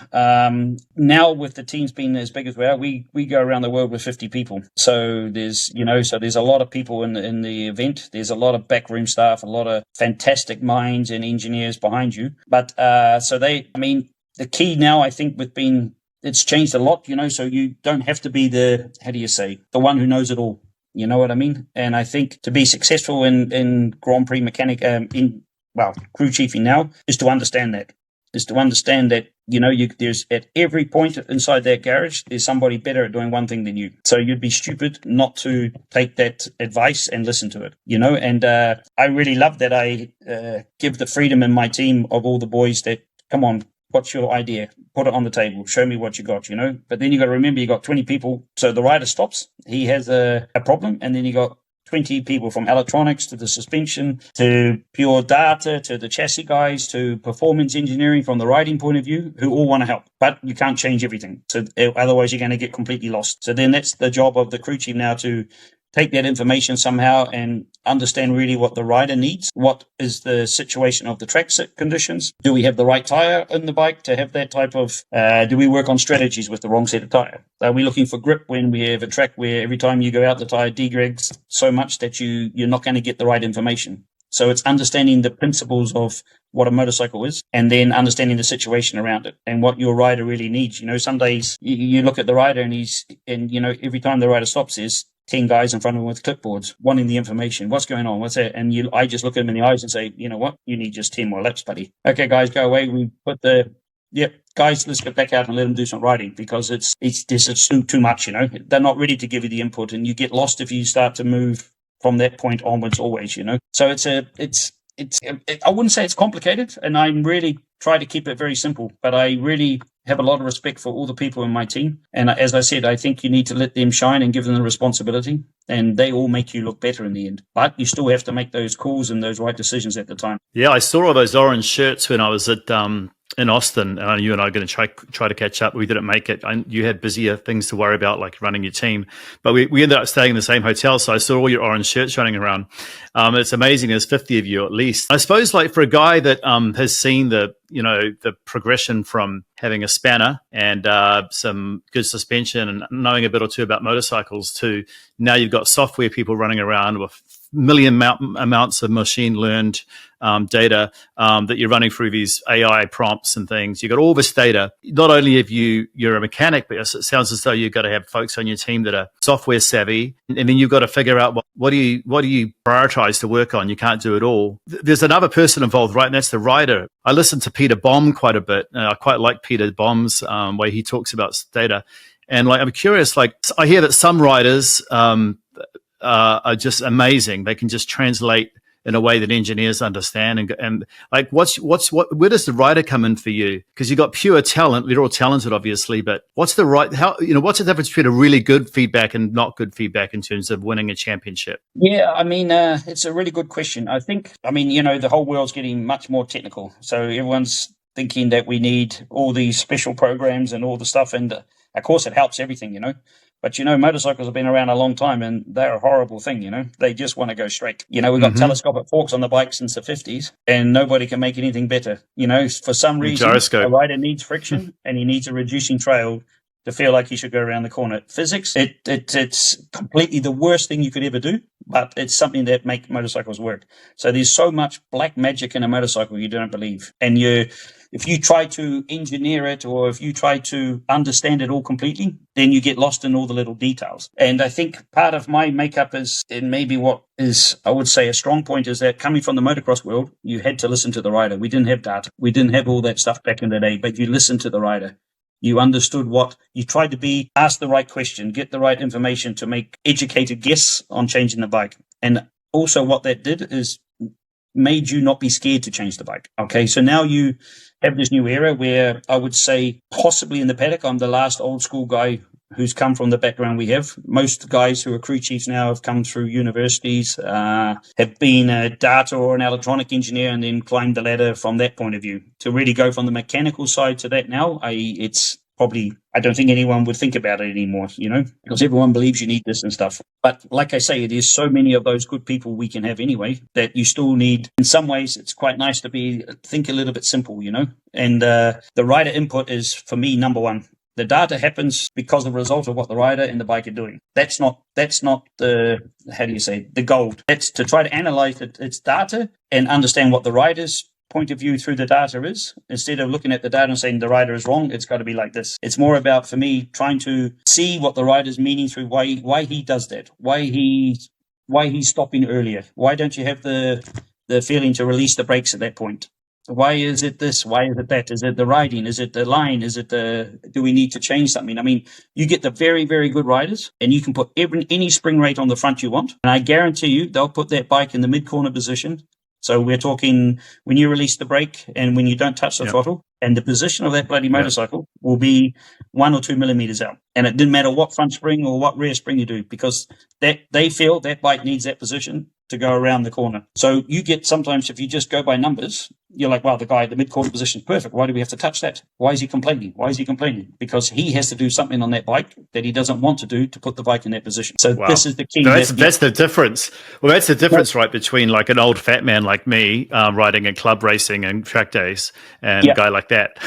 Now with the teams being as big as we are, we go around the world with 50 people. So there's a lot of people in the event. There's a lot of backroom staff, a lot of fantastic minds and engineers behind you. But the key now, I think, it's changed a lot, so you don't have to be the one who knows it all. You know what I mean? And I think to be successful in Grand Prix mechanic, crew chiefing now is to understand that. There's at every point inside that garage, there's somebody better at doing one thing than you. So you'd be stupid not to take that advice and listen to it, and I really love that I give the freedom in my team of all the boys that, come on, what's your idea? Put it on the table. Show me what you got, But then you got to remember you got 20 people. So the rider stops. He has a problem. And then you got 20 people from electronics to the suspension to pure data to the chassis guys to performance engineering from the riding point of view who all want to help. But you can't change everything. So otherwise you're going to get completely lost. So then that's the job of the crew chief now to take that information somehow and understand really what the rider needs. What is the situation of the track conditions? Do we have the right tire in the bike to have that type of, do we work on strategies with the wrong set of tire? Are we looking for grip when we have a track where every time you go out, the tire degrades so much that you're not going to get the right information? So it's understanding the principles of what a motorcycle is and then understanding the situation around it and what your rider really needs. Some days you look at the rider and every time the rider stops, there's 10 guys in front of him with clipboards wanting the information. What's going on? What's that? And I just look at him in the eyes and say, you know what? You need just 10 more laps, buddy. Okay, guys, go away. We put guys, let's get back out and let them do some riding because it's too much, They're not ready to give you the input and you get lost if you start to move from that point onwards always, So I wouldn't say it's complicated, and I really try to keep it very simple, but I really have a lot of respect for all the people in my team. And as I said, I think you need to let them shine and give them the responsibility, and they all make you look better in the end. But you still have to make those calls and those right decisions at the time. Yeah, I saw all those orange shirts when I was at in Austin, and you and I are going to try to catch up. We didn't make it. You had busier things to worry about, like running your team. But we ended up staying in the same hotel, so I saw all your orange shirts running around. It's amazing. There's 50 of you at least. I suppose, like for a guy that has seen the progression from having a spanner and some good suspension and knowing a bit or two about motorcycles to now you've got software people running around with million amounts of machine learned data that you're running through these AI prompts and things. You've got all this data. Not only have you're a mechanic, but it sounds as though you've got to have folks on your team that are software savvy, and then you've got to figure out what do you prioritize to work on. You can't do it all. There's another person involved, right? And that's the rider. I listen to Peter Baum quite a bit. I quite like Peter Baum's way he talks about data. And I'm curious, I hear that some riders are just amazing. They can just translate in a way that engineers understand. And like, where does the rider come in for you? Because you've got pure talent. We're all talented, obviously, but what's the what's the difference between a really good feedback and not good feedback in terms of winning a championship? Yeah, I mean, it's a really good question. I think, I mean, the whole world's getting much more technical. So everyone's thinking that we need all these special programs and all the stuff. And of course, it helps everything, But, motorcycles have been around a long time and they're a horrible thing, They just want to go straight. We've got telescopic forks on the bike since the 50s and nobody can make anything better. For some reason, a rider needs friction and he needs a reducing trail to feel like he should go around the corner. Physics, it's completely the worst thing you could ever do, but it's something that makes motorcycles work. So there's so much black magic in a motorcycle you don't believe. And if you try to engineer it or if you try to understand it all completely, then you get lost in all the little details. And I think part of my makeup is, and maybe what is, I would say, a strong point is that coming from the motocross world, you had to listen to the rider. We didn't have data. We didn't have all that stuff back in the day, but you listened to the rider. You understood you tried to ask the right question, get the right information to make educated guess on changing the bike. And also what that did is made you not be scared to change the bike. Okay, so now you have this new era where I would say possibly in the paddock, I'm the last old school guy who's come from the background we have. Most guys who are crew chiefs now have come through universities, have been a data or an electronic engineer and then climbed the ladder from that point of view. To really go from the mechanical side to that now, it's probably, I don't think anyone would think about it anymore, because everyone believes you need this and stuff. But like I say, there's so many of those good people we can have anyway that you still need. In some ways, it's quite nice to think a little bit simple, And the rider input is, for me, number one. The data happens because of the result of what the rider and the bike are doing. That's not the, the gold. That's to try to analyze its data and understand what the rider's point of view through the data is. Instead of looking at the data and saying the rider is wrong, it's got to be like this. It's more about, for me, trying to see what the rider's meaning through why he does that, why he's stopping earlier. Why don't you have the feeling to release the brakes at that point? Why is it this? Why is it that? Is it the riding? Is it the line? Is it do we need to change something? I mean, you get the very, very good riders and you can put any spring rate on the front you want. And I guarantee you, they'll put that bike in the mid-corner position. So we're talking when you release the brake and when you don't touch the throttle, and the position of that bloody motorcycle will be 1 or 2 millimeters out. And it didn't matter what front spring or what rear spring you do, because they feel that bike needs that position to go around the corner. So you get sometimes, if you just go by numbers, you're like, well, the guy at the mid-corner position is perfect. Why do we have to touch that? Why is he complaining? Because he has to do something on that bike that he doesn't want to do to put the bike in that position. So this is the key. No, that's the difference. Well, that's the difference, right, between like an old fat man like me riding in club racing and track days and a guy like that.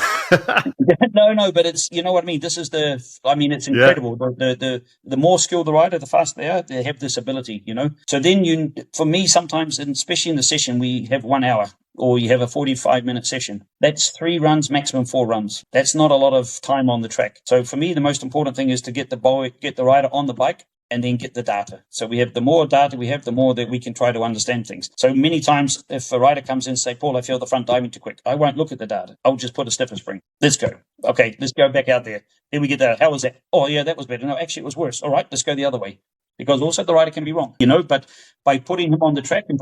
No, but it's, you know what I mean? It's incredible. The more skilled the rider, the faster they have this ability, So then for me, sometimes, and especially in the session, we have 1 hour or you have a 45-minute session. That's 3 runs, maximum 4 runs. That's not a lot of time on the track. So for me, the most important thing is to get the rider on the bike and then get the data. So we have the more data we have, the more that we can try to understand things. So many times if a rider comes in and say, Paul, I feel the front diving too quick, I won't look at the data. I'll just put a stiffer spring. Let's go. Okay, let's go back out there. Then we get that. How was that? Oh, yeah, that was better. No, actually, it was worse. All right, let's go the other way. Because also the rider can be wrong, but by putting him on the track and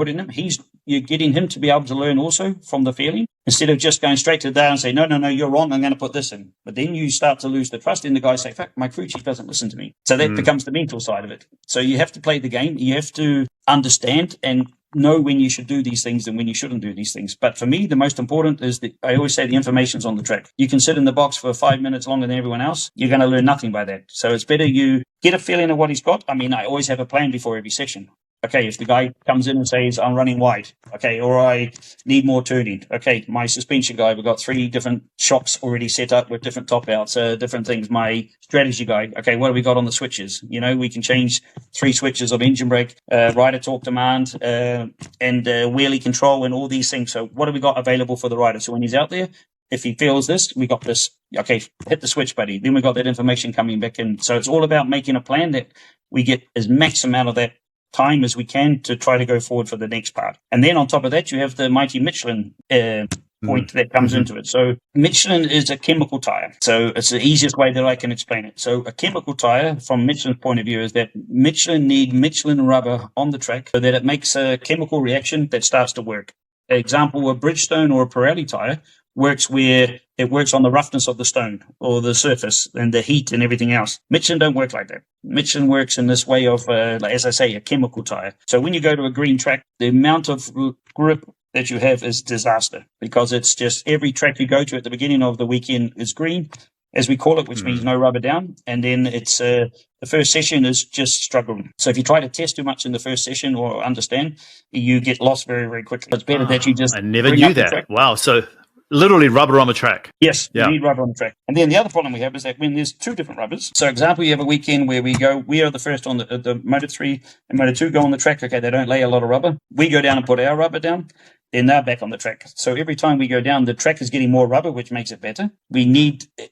you're getting him to be able to learn also from the feeling, instead of just going straight to the data and say, no, you're wrong, I'm going to put this in. But then you start to lose the trust in the guy, say, fuck, my crew chief doesn't listen to me. So that becomes the mental side of it. So you have to play the game. You have to understand and know when you should do these things and when you shouldn't do these things. But for me, the most important is that I always say the information's on the track. You can sit in the box for 5 minutes longer than everyone else. You're going to learn nothing by that. So it's better you get a feeling of what he's got. I mean, I always have a plan before every session. Okay, if the guy comes in and says, I'm running wide, okay, or I need more turning. Okay, my suspension guy, we've got 3 different shocks already set up with different top outs, different things. My strategy guy, okay, what have we got on the switches? We can change 3 switches of engine brake, rider torque demand, and wheelie control and all these things. So what have we got available for the rider? So when he's out there, if he feels this, we got this. Okay, hit the switch, buddy. Then we got that information coming back in. So it's all about making a plan that we get as maximum out of that time as we can to try to go forward for the next part. And then on top of that, you have the mighty Michelin point that comes into it. So Michelin is a chemical tire. So it's the easiest way that I can explain it. So a chemical tire, from Michelin's point of view, is that Michelin need Michelin rubber on the track so that it makes a chemical reaction that starts to work. Example, a Bridgestone or a Pirelli tire works where it works on the roughness of the stone or the surface and the heat and everything else. Michelin don't work like that. Michelin works in this way of, as I say, a chemical tire. So when you go to a green track, the amount of grip that you have is disaster, because it's just every track you go to at the beginning of the weekend is green, as we call it, which means no rubber down. And then it's the first session is just struggling. So if you try to test too much in the first session or understand, you get lost very, very quickly. It's better that you just... I never knew that. Wow. So literally rubber on the track. Yes, you need rubber on the track. And then the other problem we have is that when there's two different rubbers, so example, you have a weekend where we are the first on the Moto3 and Moto2 go on the track. Okay, they don't lay a lot of rubber. We go down and put our rubber down. Then they're back on the track. So every time we go down, the track is getting more rubber, which makes it better. We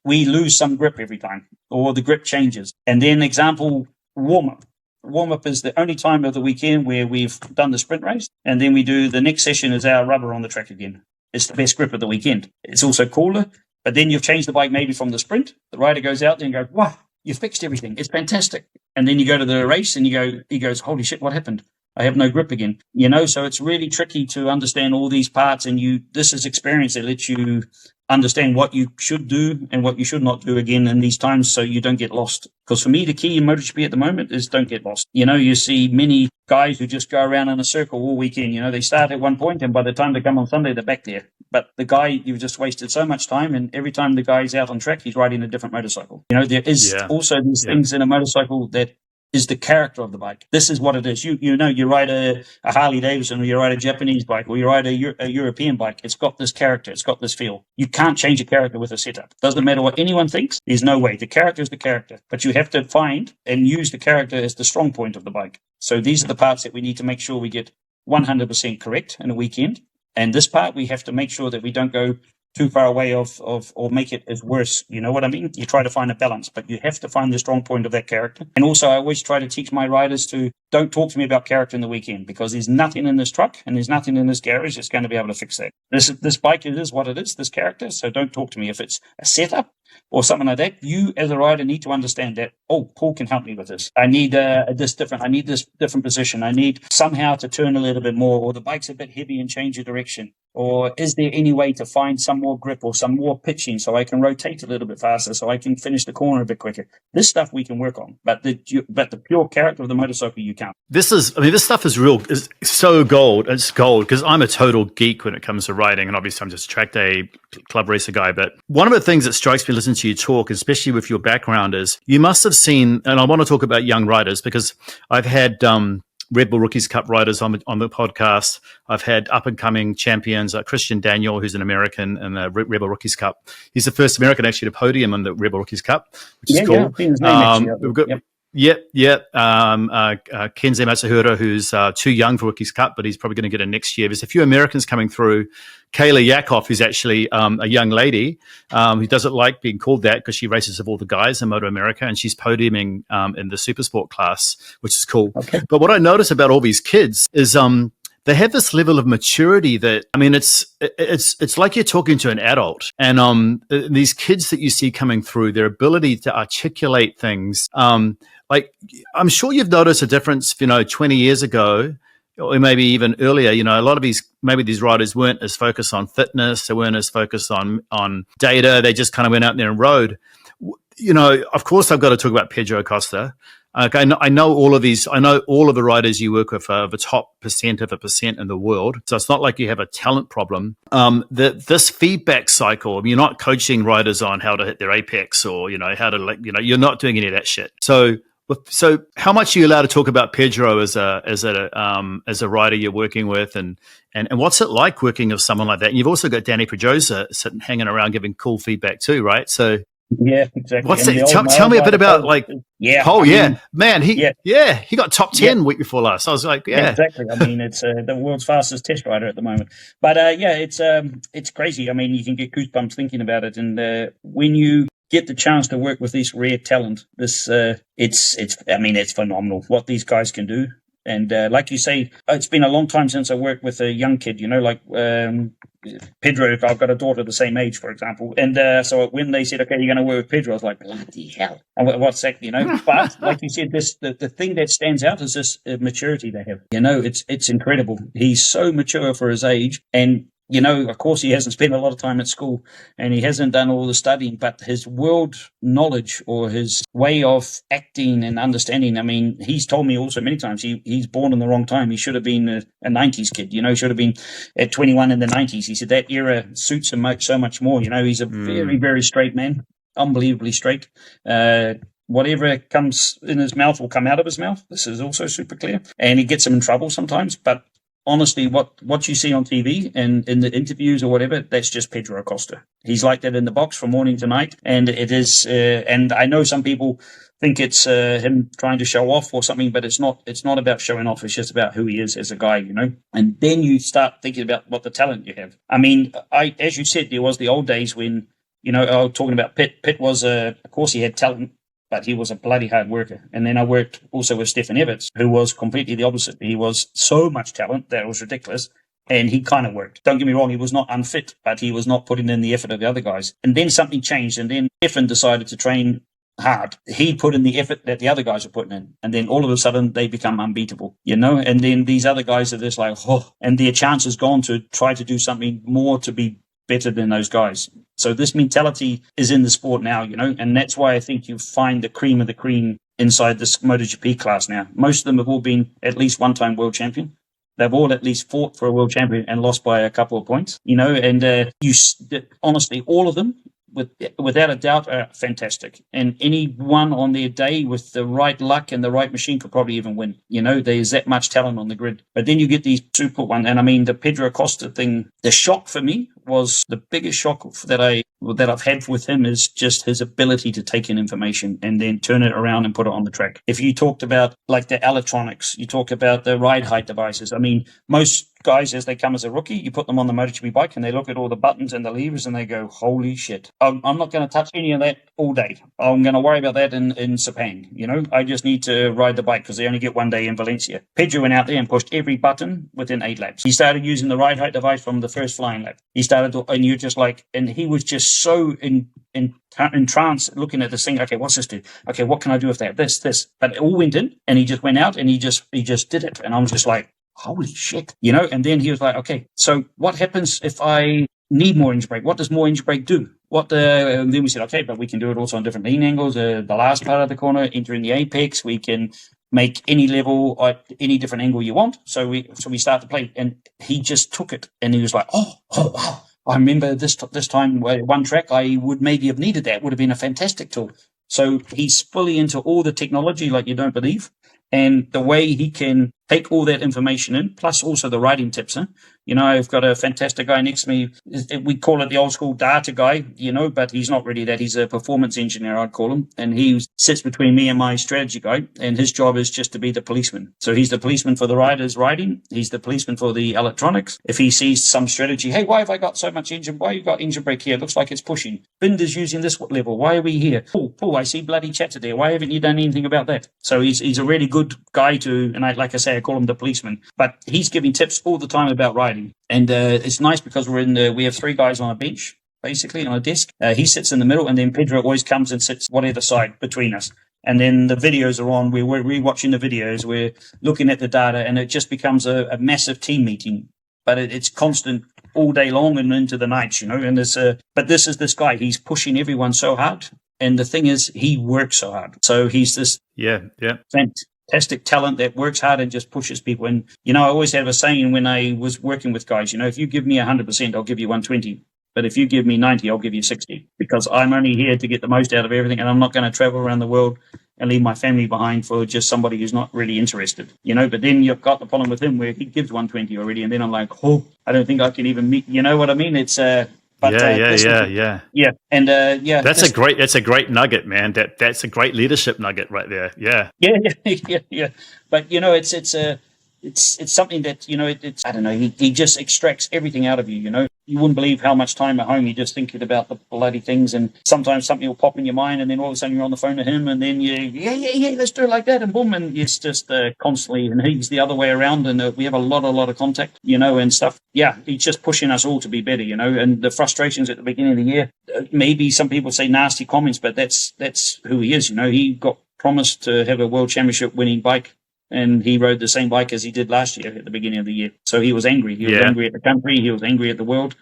lose some grip every time, or the grip changes. And then example, warm-up. Warm-up is the only time of the weekend where we've done the sprint race. And then we do the next session is our rubber on the track again. It's the best grip of the weekend. It's also cooler, but then you've changed the bike maybe from the sprint. The rider goes out there and goes, wow, you fixed everything. It's fantastic. And then you go to the race and he goes, holy shit, what happened? I have no grip again. So it's really tricky to understand all these parts, and this is experience that lets you understand what you should do and what you should not do again in these times, so you don't get lost. Because for me, the key in MotoGP at the moment is don't get lost. You see many guys who just go around in a circle all weekend. They start at one point, and by the time they come on Sunday, they're back there. But the guy, you've just wasted so much time, and every time the guy's out on track, he's riding a different motorcycle. There is also these things in a motorcycle that is the character of the bike. This is what it is. You ride a Harley Davidson, or you ride a Japanese bike, or you ride a European bike. It's got this character. It's got this feel. You can't change a character with a setup. Doesn't matter what anyone thinks. There's no way. The character is the character. But you have to find and use the character as the strong point of the bike. So these are the parts that we need to make sure we get 100% correct in a weekend. And this part, we have to make sure that we don't go too far away of or make it as worse. You know what I mean? You try to find a balance, but you have to find the strong point of that character. And also, I always try to teach my riders to don't talk to me about character in the weekend, because there's nothing in this truck and there's nothing in this garage that's going to be able to fix that. This bike, it is what it is, this character. So don't talk to me. If it's a setup or something like that, you as a rider need to understand that, oh, Paul can help me with this. I need this different position. I need somehow to turn a little bit more, or the bike's a bit heavy and change your direction. Or is there any way to find some more grip or some more pitching so I can rotate a little bit faster, so I can finish the corner a bit quicker? This stuff we can work on, but the pure character of the motorcycle, you can't. This stuff is so gold. It's gold, because I'm a total geek when it comes to riding, and obviously I'm just a track day club racer guy. But one of the things that strikes me listening to you talk, especially with your background, is you must have seen, and I want to talk about young riders, because I've had Red Bull Rookies Cup riders on the podcast. I've had up-and-coming champions, Christian Daniel, who's an American in the Red Bull Rookies Cup. He's the first American actually to podium in the Red Bull Rookies Cup, which is cool. Yeah, I've seen his name actually. We've got, Kenzei Matsuhura, who's too young for Rookies Cup, but he's probably going to get it next year. There's a few Americans coming through. Kayla Yakov, who's actually a young lady who doesn't like being called that, because she races with all the guys in Moto America, and she's podiuming in the super sport class, which is cool. Okay. But what I notice about all these kids is they have this level of maturity that, it's like you're talking to an adult. And these kids that you see coming through, their ability to articulate things, like I'm sure you've noticed a difference, 20 years ago, or maybe even earlier. A lot of these riders weren't as focused on fitness. They weren't as focused on data. They just kind of went out there and rode. Of course, I've got to talk about Pedro Acosta. I know all of these. I know all of the riders you work with are the top % of a % in the world. So it's not like you have a talent problem. This feedback cycle, you're not coaching riders on how to hit their apex, or how to you're not doing any of that shit. So how much are you allowed to talk about Pedro as a rider you're working with, and what's it like working with someone like that? And you've also got Danny Pedrosa hanging around giving cool feedback too, right? So yeah, exactly. What's that? Tell me a bit about man. He got top 10 week before last. I was like, exactly. It's the world's fastest test rider at the moment. But it's crazy. You can get goosebumps thinking about it, and when you get the chance to work with this rare talent, it's phenomenal what these guys can do. And like you say, it's been a long time since I worked with a young kid, like Pedro. I've got a daughter the same age, for example. And so when they said, okay, you're going to work with Pedro, I was like, bloody hell. And what's that, But like you said, the thing that stands out is this maturity they have. It's incredible. He's so mature for his age. And of course, he hasn't spent a lot of time at school and he hasn't done all the studying, but his world knowledge or his way of acting and understanding, I mean, he's told me also many times he's born in the wrong time. He should have been a 90s kid, should have been at 21 in the 90s. He said that era suits him so much more. He's a very, very straight man, unbelievably straight. Whatever comes in his mouth will come out of his mouth. This is also super clear. And he gets him in trouble sometimes, but honestly, what you see on TV and in the interviews or whatever, that's just Pedro Acosta. He's like that in the box from morning to night. And it is, and I know some people think it's him trying to show off or something, but it's not about showing off. It's just about who he is as a guy, And then you start thinking about what the talent you have. I mean, as you said, there was the old days when, I was talking about Pitt. Pitt was, of course, he had talent, but he was a bloody hard worker. And then I worked also with Stefan Everts, who was completely the opposite. He was so much talent that it was ridiculous. And he kind of worked. Don't get me wrong, he was not unfit, but he was not putting in the effort of the other guys. And then something changed, and then Stefan decided to train hard. He put in the effort that the other guys are putting in. And then all of a sudden, they become unbeatable, And then these other guys are just like, and their chance is gone to try to do something more to be better than those guys. So this mentality is in the sport now, and that's why I think you find the cream of the cream inside this MotoGP class now. Most of them have all been at least one-time world champion. They've all at least fought for a world champion and lost by a couple of points, and honestly, all of them, without a doubt, are fantastic. And any one on their day with the right luck and the right machine could probably even win. There's that much talent on the grid. But then you get these super ones. And I mean, the Pedro Acosta thing, the shock for me was the biggest shock that I've had with him is just his ability to take in information and then turn it around and put it on the track. If you talked about like the electronics, you talk about the ride height devices. I mean, most guys, as they come as a rookie, you put them on the MotoGP bike and they look at all the buttons and the levers and they go, holy shit, I'm not going to touch any of that all day. I'm going to worry about that in Sepang. I just need to ride the bike because they only get one day in Valencia. Pedro went out there and pushed every button within 8 laps. He started using the ride height device from the first flying lap. He started to, and you just like, and he was just so in trance looking at this thing. Okay, what's this do? Okay, what can I do with that? This. But it all went in and he just went out and he just did it. And I was just like, holy shit, and then he was like, okay, so what happens if I need more engine brake? What does more engine brake do? And then we said, okay, but we can do it also on different lean angles, the last part of the corner, entering the apex, we can make any level or any different angle you want. So we start to play, and he just took it and he was like, oh wow. I remember this time, one track, I would maybe have needed that. Would have been a fantastic tool. So he's fully into all the technology like you don't believe. And the way he can take all that information in, plus also the riding tips. I've got a fantastic guy next to me. We call it the old school data guy, but he's not really that. He's a performance engineer, I'd call him. And he sits between me and my strategy guy. And his job is just to be the policeman. So he's the policeman for the riders riding. He's the policeman for the electronics. If he sees some strategy, hey, why have I got so much engine? Why you got engine brake here? It looks like it's pushing. Binder's using this level. Why are we here? Paul, I see bloody chatter there. Why haven't you done anything about that? So he's a really good guy to, and like I say, I call him the policeman. But he's giving tips all the time about riding. And it's nice because we have 3 guys on a bench, basically, on a desk. He sits in the middle, and then Pedro always comes and sits whatever side between us. And then the videos are on. We're rewatching the videos. We're looking at the data, and it just becomes a massive team meeting. But it's constant all day long and into the nights, And but this is this guy. He's pushing everyone so hard. And the thing is, he works so hard. So he's this fantastic talent that works hard and just pushes people. And, I always have a saying when I was working with guys, if you give me 100%, I'll give you 120. But if you give me 90, I'll give you 60, because I'm only here to get the most out of everything. And I'm not going to travel around the world and leave my family behind for just somebody who's not really interested, But then you've got the problem with him where he gives 120 already. And then I'm like, I don't think I can even meet, you know what I mean? It's, but, yeah. And that's a great nugget, man. That's a great leadership nugget right there. Yeah. Yeah. But it's something that it's I don't know. He just extracts everything out of you. you wouldn't believe how much time at home you're just thinking about the bloody things, and sometimes something will pop in your mind, and then all of a sudden you're on the phone to him, and then yeah, let's do it like that, and boom, and it's just constantly, and he's the other way around, and we have a lot of contact, and stuff. Yeah, he's just pushing us all to be better, and the frustrations at the beginning of the year, maybe some people say nasty comments, but that's who he is, He got promised to have a world championship winning bike, and he rode the same bike as he did last year at the beginning of the year. So he was angry. He was angry at the country. He was angry at the world.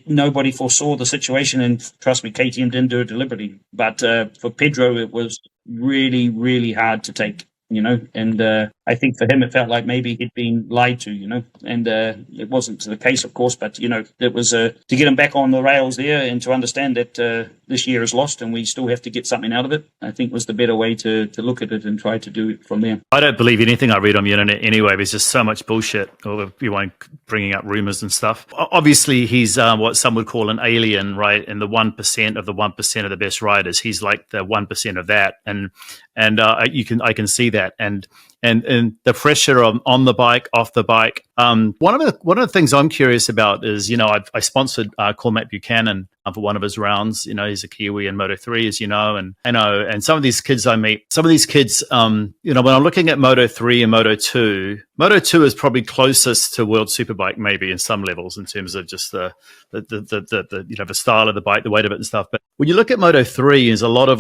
Nobody foresaw the situation, and trust me, KTM didn't do it deliberately. But for Pedro, it was really, really hard to take, and I think for him it felt like maybe he'd been lied to, and it wasn't the case, of course, but, it was to get him back on the rails there and to understand that this year is lost and we still have to get something out of it, I think was the better way to look at it and try to do it from there. I don't believe anything I read on the internet anyway. There's just so much bullshit, or everyone bringing up rumors and stuff. Obviously, he's what some would call an alien, right? And the 1% of the 1% of the best riders. He's like the 1% of that, and I can see that, and the pressure on the bike, off the bike. One of the things I'm curious about is, I sponsored Cormac Buchanan for one of his rounds. He's a Kiwi in Moto3, as you know, and some of these kids I meet, when I'm looking at Moto3 and Moto2 is probably closest to World Superbike, maybe in some levels in terms of just the style of the bike, the weight of it and stuff. But when you look at Moto3, there's a lot of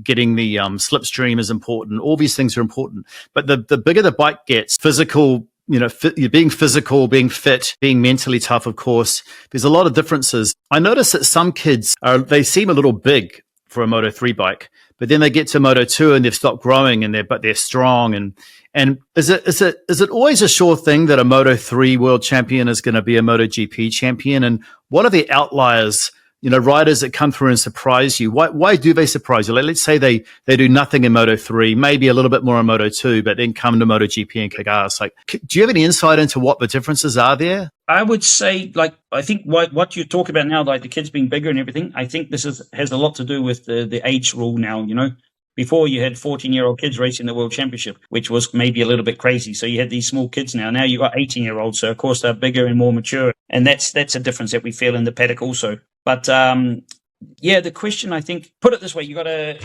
getting the slipstream is important. All these things are important, but the bigger the bike gets, physical, being physical, being fit, being mentally tough, of course, there's a lot of differences. I notice that some kids they seem a little big for a Moto3 bike, but then they get to Moto2 and they've stopped growing, but they're strong. And is it always a sure thing that a Moto3 world champion is going to be a MotoGP champion? And what are the outliers? Riders that come through and surprise you. Why do they surprise you? Let's say they do nothing in Moto3, maybe a little bit more in Moto2, but then come to MotoGP and kick ass. Do you have any insight into what the differences are there? I would say, I think what you talk about now, like the kids being bigger and everything, I think this has a lot to do with the age rule now, Before you had 14-year-old kids racing the World Championship, which was maybe a little bit crazy. So you had these small kids now. Now you got 18-year-olds. So of course they're bigger and more mature. And that's a difference that we feel in the paddock also. But the question, I think, put it this way, you got a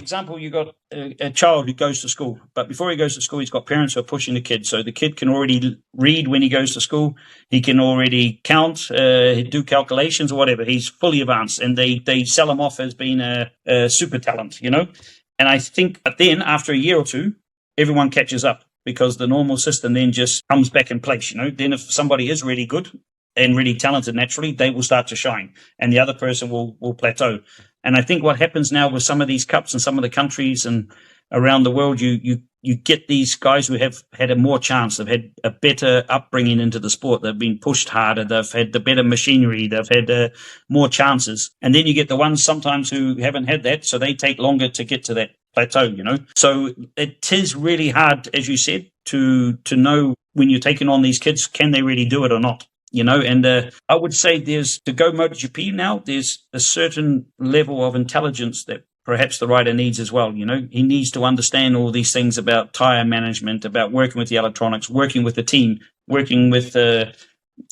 child who goes to school, but before he goes to school, he's got parents who are pushing the kid. So the kid can already read when he goes to school. He can already count, do calculations or whatever. He's fully advanced, and they sell him off as being a super talent, And I think, but then after a year or two, everyone catches up because the normal system then just comes back in place, Then if somebody is really good and really talented naturally, they will start to shine, and the other person will plateau. And I think what happens now with some of these cups and some of the countries and around the world, you get these guys who have had a more chance. They've had a better upbringing into the sport. They've been pushed harder. They've had the better machinery. They've had more chances. And then you get the ones sometimes who haven't had that, so they take longer to get to that plateau, So it is really hard, as you said, to know when you're taking on these kids, can they really do it or not? And I would say to go MotoGP now, there's a certain level of intelligence that perhaps the rider needs as well. He needs to understand all these things about tire management, about working with the electronics, working with the team, working with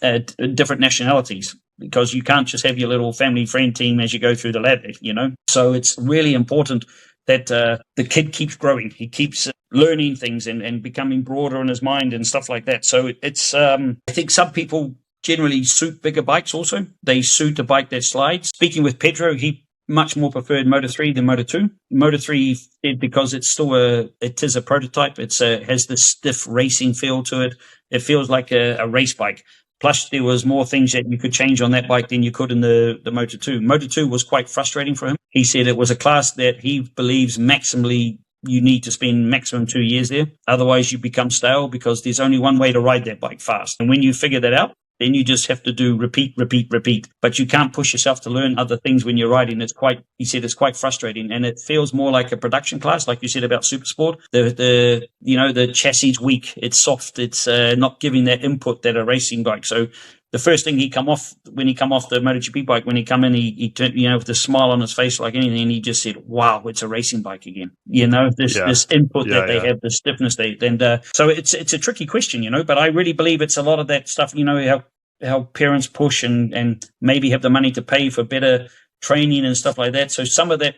different nationalities, because you can't just have your little family friend team as you go through the ladder, So it's really important that the kid keeps growing. He keeps learning things and becoming broader in his mind and stuff like that. So it's, I think some people generally suit bigger bikes also. They suit a bike that slides. Speaking with Pedro, he much more preferred Moto3 than Moto2. Moto3, because it's still it is a prototype. It has this stiff racing feel to it. It feels like a race bike. Plus, there was more things that you could change on that bike than you could in the Moto2. Moto2 was quite frustrating for him. He said it was a class that he believes maximally you need to spend maximum 2 years there. Otherwise, you become stale, because there's only one way to ride that bike fast. And when you figure that out, then you just have to do repeat. But you can't push yourself to learn other things when you're riding. He said it's quite frustrating, and it feels more like a production class, like you said about Supersport. The chassis is weak, it's soft, it's not giving that input that a racing bike. So the first thing when he come off the MotoGP bike, when he come in, he turned, with a smile on his face like anything, and he just said, "Wow, it's a racing bike again." This input that they have, the stiffness so it's a tricky question, but I really believe it's a lot of that stuff. How how parents push and maybe have the money to pay for better training and stuff like that. So some of that,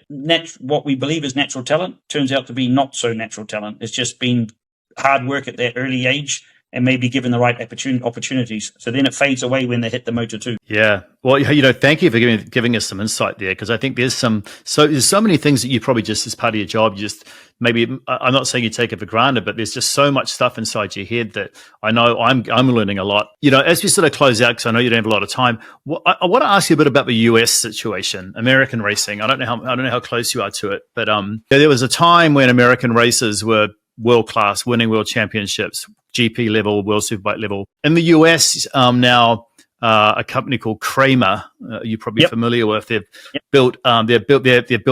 what we believe is natural talent, turns out to be not so natural talent. It's just been hard work at that early age and maybe given the right opportunities. So then it fades away when they hit the Moto2. Yeah. Well, thank you for giving us some insight there, because I think there's so many things that you probably just, as part of your job, you just maybe, I'm not saying you take it for granted, but there's just so much stuff inside your head that I know I'm learning a lot. As we sort of close out, because I know you don't have a lot of time, I want to ask you a bit about the US situation, American racing. I don't know how close you are to it, but there was a time when American racers were world class, winning world championships, GP level, world superbike level. In the US now, a company called Kramer, you're probably familiar with. They've built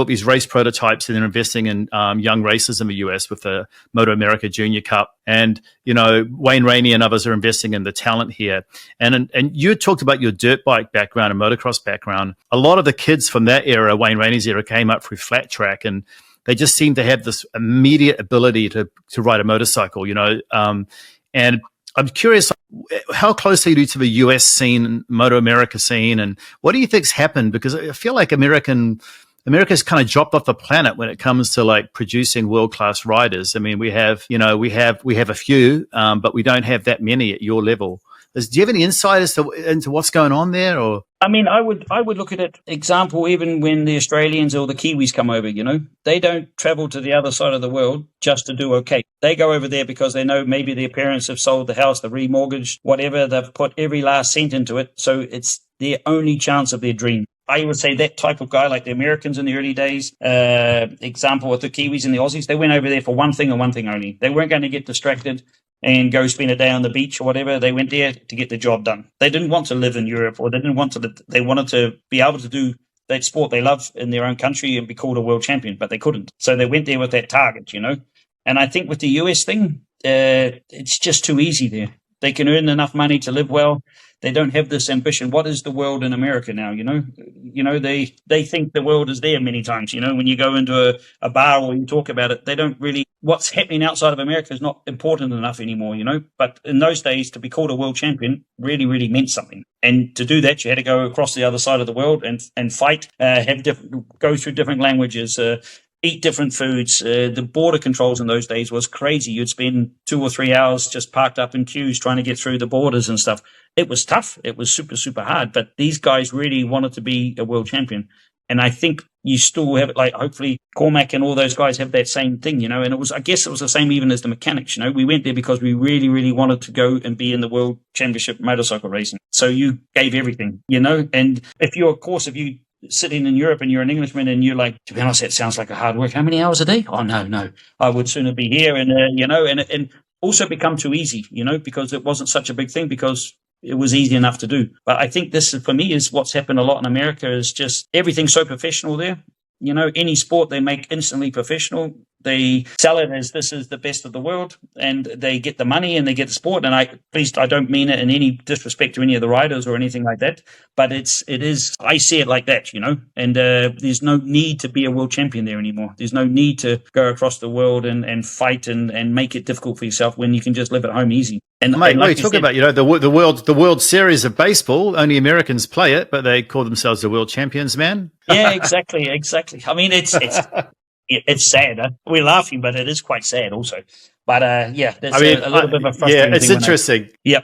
these race prototypes, and they're investing in young racers in the US with the Moto America Junior Cup. And Wayne Rainey and others are investing in the talent here. And you talked about your dirt bike background and motocross background. A lot of the kids from that era, Wayne Rainey's era, came up through flat track, and they just seem to have this immediate ability to ride a motorcycle, and I'm curious, how close are you to the US scene, Moto America scene, and what do you think's happened? Because I feel like America's kind of dropped off the planet when it comes to like producing world-class riders. I mean, we have a few, but we don't have that many at your level. Do you have any insight into what's going on there? Or I mean, I would look at it, example, even when the Australians or the Kiwis come over, they don't travel to the other side of the world just to do okay. They go over there because they know maybe their parents have sold the house, they've remortgaged, whatever, they've put every last cent into it. So it's their only chance of their dream. I would say that type of guy, like the Americans in the early days, example with the Kiwis and the Aussies, they went over there for one thing and one thing only. They weren't going to get distracted and go spend a day on the beach or whatever. They went there to get the job done. They didn't want to live in Europe, or they wanted to be able to do that sport they love in their own country and be called a world champion, but they couldn't. So they went there with that target, And I think with the US thing, it's just too easy there. They can earn enough money to live well. They don't have this ambition. What is the world in America now? They think the world is there many times. When you go into a bar or you talk about it, they don't really. What's happening outside of America is not important enough anymore. But in those days, to be called a world champion really, really meant something. And to do that, you had to go across the other side of the world and fight, go through different languages. Eat different foods. The border controls in those days was crazy. You'd spend 2 or 3 hours just parked up in queues trying to get through the borders and stuff. It was tough. It was super, super hard. But these guys really wanted to be a world champion. And I think you still have it, like hopefully Cormac and all those guys have that same thing, And I guess it was the same even as the mechanics, We went there because we really, really wanted to go and be in the world championship motorcycle racing. So you gave everything, And if you sitting in Europe and you're an Englishman and you're like, to be honest, that sounds like a hard work. How many hours a day? Oh, no. I would sooner be here. And, and also become too easy, because it wasn't such a big thing because it was easy enough to do. But I think this, for me, is what's happened a lot in America is just everything's so professional there. Any sport they make instantly professional. They sell it as this is the best of the world, and they get the money and they get the sport. And I don't mean it in any disrespect to any of the riders or anything like that, but it is. I see it like that, And there's no need to be a world champion there anymore. There's no need to go across the world and fight and make it difficult for yourself when you can just live at home easy. And mate, what are you talking about? The World Series of baseball. Only Americans play it, but they call themselves the world champions, man. Yeah, exactly. I mean, it's sad. Huh? We're laughing, but it is quite sad also. But there's a little bit of a frustrating it's thing. interesting. Yep.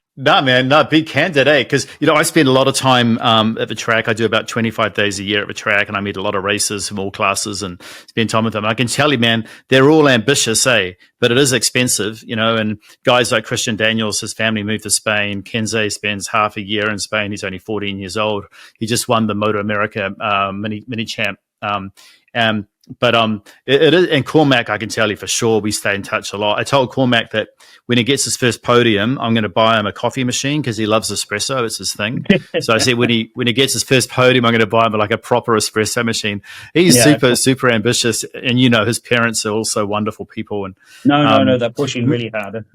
Be candid, Because, I spend a lot of time at the track. I do about 25 days a year at the track, and I meet a lot of racers from all classes and spend time with them. I can tell you, man, they're all ambitious, but it is expensive, and guys like Christian Daniels, his family moved to Spain. Kenze spends half a year in Spain. He's only 14 years old. He just won the Moto America mini champ. But it is, and Cormac, I can tell you for sure, we stay in touch a lot. I told Cormac that when he gets his first podium, I'm going to buy him a coffee machine because he loves espresso. It's his thing. So I said when he gets his first podium, I'm going to buy him like a proper espresso machine. He's super ambitious, and his parents are also wonderful people. And no, they're pushing really hard.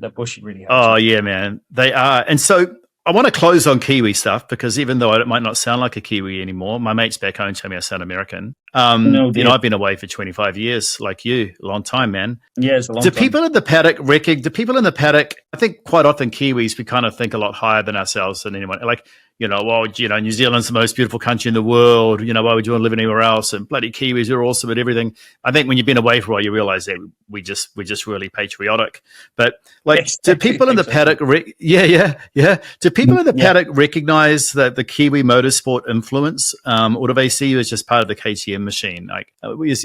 Oh yeah, man, they are. And so I want to close on Kiwi stuff because even though I might not sound like a Kiwi anymore, my mates back home tell me I sound American. No, You know, I've been away for 25 years, like you, a long time, man. yeah, it's a long Do time. people in the paddock I think quite often Kiwis, we kind of think a lot higher than ourselves than anyone. Like, you know, well, you know, New Zealand's the most beautiful country in the world. You know, why would you want to live anywhere else? And bloody Kiwis are awesome at everything. I think when you've been away for a while, you realize that we're just really patriotic. But like, do people in the paddock, do people in the paddock recognize that the Kiwi motorsport influence, or do they see you as just part of the KTM machine? Like, I would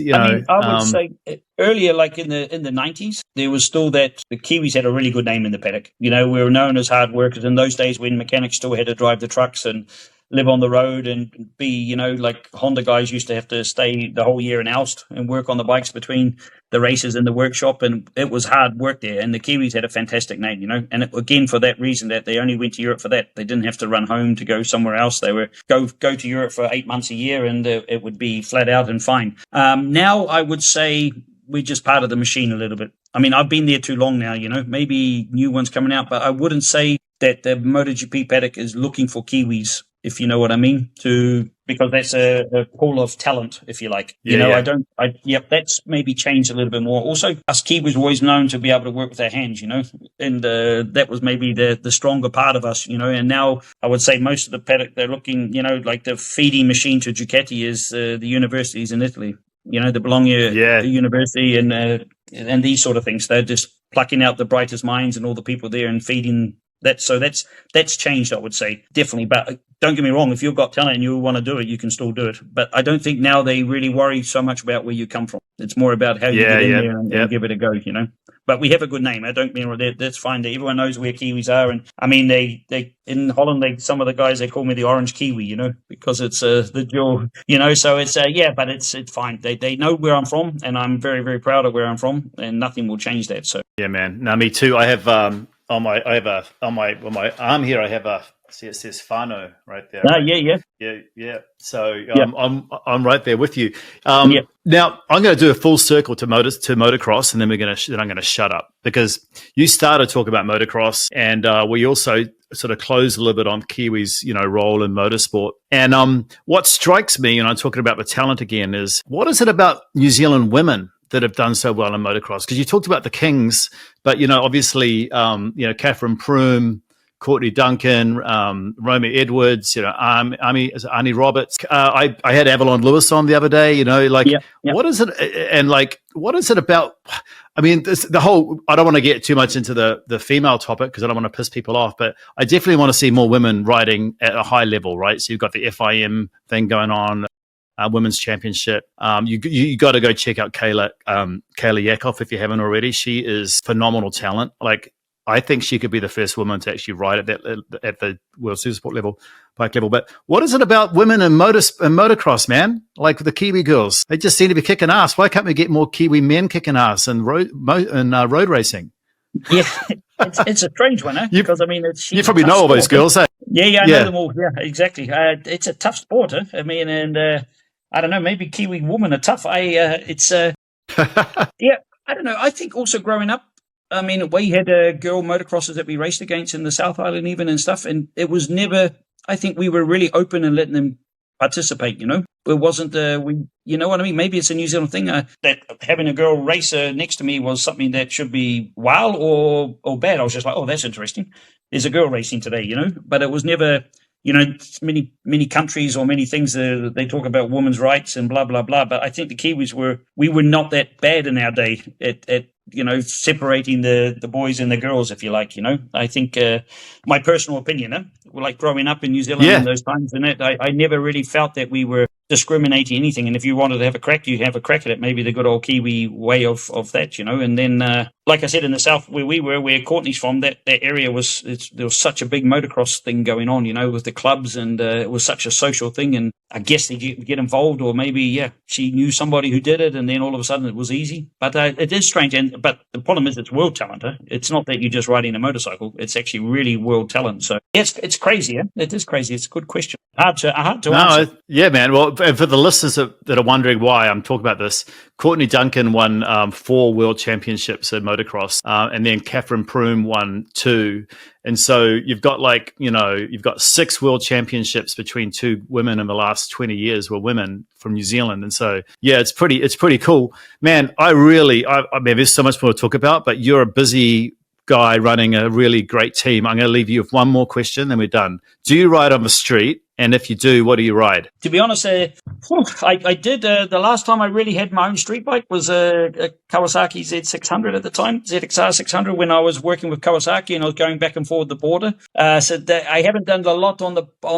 say earlier, like in the 90s, there was still that the Kiwis had a really good name in the paddock. You know, we were known as hard workers in those days when mechanics still had to drive the trucks and live on the road and be, you know, like Honda guys used to have to stay the whole year in Aalst and work on the bikes between the races and the workshop. And it was hard work there. And the Kiwis had a fantastic name, you know, and again, for that reason that they only went to Europe for that. They didn't have to run home to go somewhere else. They were go to Europe for 8 months a year and it would be flat out and fine. Now I would say we're just part of the machine a little bit. I mean, I've been there too long now, you know, maybe new ones coming out, but I wouldn't say that the MotoGP paddock is looking for Kiwis, if you know what I mean, because that's a pool of talent, if you like. That's maybe changed a little bit more. Also, us Kiwis were always known to be able to work with our hands, you know, and that was maybe the stronger part of us, you know, and now I would say most of the paddock, they're looking, you know, like the feeding machine to Ducati is the universities in Italy. You know, the Bologna University and these sort of things. They're just plucking out the brightest minds and all the people there and feeding that. So that's changed, I would say, definitely. But don't get me wrong, if you've got talent and you want to do it, you can still do it. But I don't think now they really worry so much about where you come from. It's more about how you get in there and give it a go, you know. But we have a good name. I don't mean that's fine. Everyone knows where Kiwis are, and I mean they in Holland. Some of the guys they call me the Orange Kiwi, you know, because it's the dual, you know. So it's but it's fine. They know where I'm from, and I'm very very proud of where I'm from, and nothing will change that. So yeah, man. No, me too. I have on my arm here. I have see, it says Fano right there. Yeah. So I'm right there with you. Now I'm going to do a full circle to motocross, and then I'm going to shut up because you started talking about motocross, and we also sort of closed a little bit on Kiwi's, you know, role in motorsport. And what strikes me, and I'm talking about the talent again, is what is it about New Zealand women that have done so well in motocross? Because you talked about the Kings, but you know, obviously, you know, Catherine Prume, Courtney Duncan, Romy Edwards, you know, Arnie Roberts. I had Avalon Lewis on the other day, you know, like what is it? And like, what is it about? I mean, the whole, I don't want to get too much into the female topic because I don't want to piss people off, but I definitely want to see more women riding at a high level, right? So you've got the FIM thing going on. Women's Championship. You got to go check out Kayla Yakov if you haven't already. She is phenomenal talent. Like, I think she could be the first woman to actually ride at the World Supersport bike level. But what is it about women in motocross, man? Like the Kiwi girls, they just seem to be kicking ass. Why can't we get more Kiwi men kicking ass in road racing? Yeah, it's a strange one, eh? Because I mean, you probably know all those girls, eh? Yeah, I know them all. Yeah, exactly. It's a tough sport, eh? I mean, and I don't know, maybe Kiwi women are tough. I don't know. I think also growing up, I mean, we had girl motocrossers that we raced against in the South Island even and stuff, and it was never, I think we were really open and letting them participate, you know? It wasn't, you know what I mean? Maybe it's a New Zealand thing that having a girl racer next to me was something that should be wild or bad. I was just like, oh, that's interesting. There's a girl racing today, you know? But it was never, you know, many countries or many things they talk about women's rights and blah, blah, blah. But I think the Kiwis we were not that bad in our day at you know, separating the boys and the girls, if you like, you know. I think my personal opinion, like growing up in New Zealand in those times and that, I never really felt that we were discriminating anything. And if you wanted to have a crack, you have a crack at it. Maybe the good old Kiwi way of that, you know. And then, like I said, in the south where we were, where Courtney's from, that area there was such a big motocross thing going on, you know, with the clubs, and it was such a social thing. And I guess they get involved, or maybe, she knew somebody who did it, and then all of a sudden it was easy. But it is strange. But the problem is it's world talent. It's not that you're just riding a motorcycle. It's actually really world talent. So it's crazy. It is crazy. It's a good question. Hard to answer. Yeah, man. Well, for the listeners that are wondering why I'm talking about this, Courtney Duncan won 4 world championships in motocross, and then Catherine Prume won 2. And so you've got you've got 6 world championships between 2 women in the last 20 years were women from New Zealand. And so, yeah, it's pretty cool, man. I mean, there's so much more to talk about, but you're a busy guy running a really great team. I'm going to leave you with one more question, then we're done. Do you ride on the street? And if you do, what do you ride? To be honest, I did. The last time I really had my own street bike was a Kawasaki Z600 at the time, ZXR 600, when I was working with Kawasaki and I was going back and forward the border. So I haven't done a lot on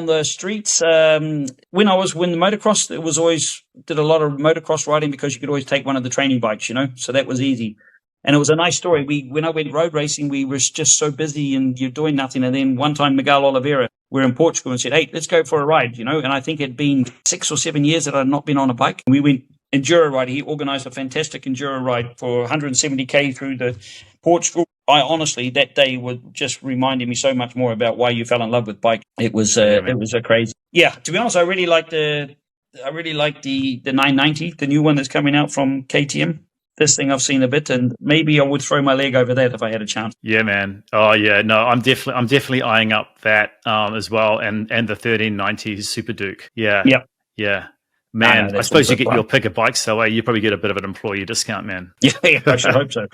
the streets. When the motocross, it was always did a lot of motocross riding because you could always take one of the training bikes, so that was easy. And it was a nice story. When I went road racing, we were just so busy and you're doing nothing. And then one time, Miguel Oliveira, we're in Portugal, and said, "Hey, let's go for a ride," And I think it'd been 6 or 7 years that I'd not been on a bike. We went enduro riding. He organised a fantastic enduro ride for 170k through the Portugal. I honestly, that day was just reminded me so much more about why you fell in love with bike. It was a crazy. Yeah, to be honest, I really like the 990, the new one that's coming out from KTM. This thing I've seen a bit, and maybe I would throw my leg over that if I had a chance. Yeah, man. Oh, yeah. No, I'm definitely eyeing up that as well, and the 1390 Super Duke. Yeah. Yep. Yeah. Man, I suppose you get your pick of bikes that way. You probably get a bit of an employee discount, man. Yeah, I should hope so.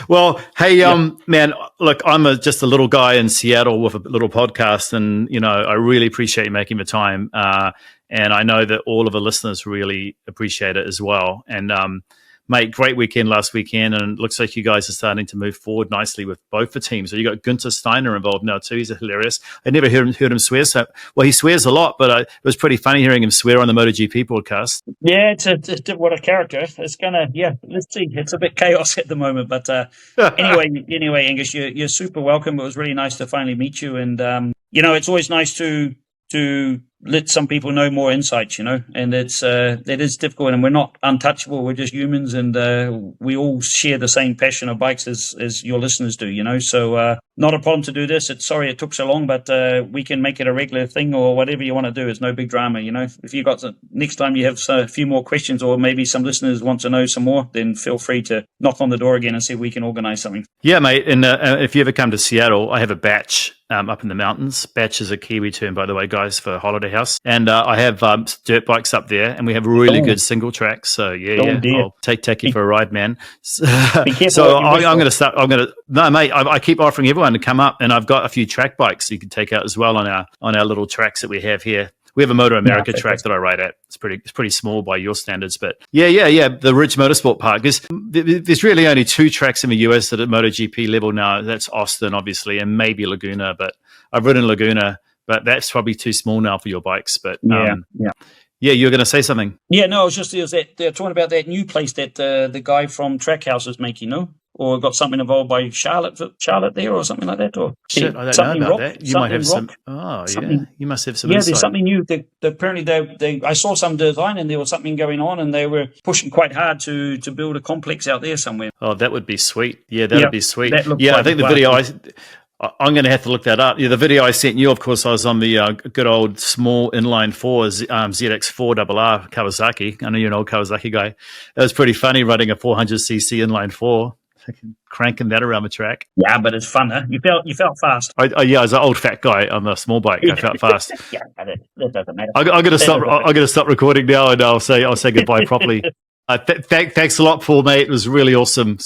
Well, hey, man, look, I'm just a little guy in Seattle with a little podcast, and I really appreciate you making the time. And I know that all of the listeners really appreciate it as well. And mate, great weekend last weekend, and it looks like you guys are starting to move forward nicely with both the teams. So you got Günther Steiner involved now too. He's hilarious. I never heard him swear. Well, he swears a lot, but it was pretty funny hearing him swear on the MotoGP broadcast. Yeah, what a character. It's let's see. It's a bit chaos at the moment, but anyway, Angus, you're super welcome. It was really nice to finally meet you, and it's always nice to let some people know more insights, and that is difficult, and we're not untouchable. We're just humans, and we all share the same passion of bikes as your listeners do, so not a problem to do this. Sorry it took so long, but we can make it a regular thing, or whatever you want to do. It's no big drama, If you got next time you have a few more questions, or maybe some listeners want to know some more, then feel free to knock on the door again and see if we can organize something. Yeah, mate, and if you ever come to Seattle, I have a batch up in the mountains. Batch is a Kiwi term, by the way, guys, for holiday house. And I have dirt bikes up there, and we have really good single tracks. So I'll take you for a ride, man. So I'm going to start. No, mate. I keep offering everyone to come up, and I've got a few track bikes you can take out as well on our little tracks that we have here. We have a Moto America track that I ride at. It's pretty small by your standards, but yeah. The Ridge Motorsport Park. There's really only 2 tracks in the US that are at MotoGP level now. That's Austin, obviously, and maybe Laguna. But I've ridden Laguna, but that's probably too small now for your bikes. But yeah, you're going to say something. Yeah, no, they're talking about that new place that the guy from Trackhouse is making, no? Or got something involved by Charlotte there, or something like that, or shit, I don't know about that. You might have some. Oh, yeah, you must have some. Yeah, insight. There's something new. Apparently, I saw some design, and there was something going on, and they were pushing quite hard to build a complex out there somewhere. Oh, that would be sweet. Yeah, that would be sweet. Yeah, I think the video. I'm going to have to look that up. Yeah, the video I sent you, of course, I was on the good old small inline 4 ZX4RR Kawasaki. I know you're an old Kawasaki guy. It was pretty funny running a 400cc inline 4. Cranking that around the track. Yeah, but it's fun, huh? You felt fast. I was an old fat guy on the small bike. I felt fast. Yeah, but that doesn't matter. I'm going to stop recording now, and I'll say goodbye properly. Thanks a lot, Paul, mate. It was really awesome.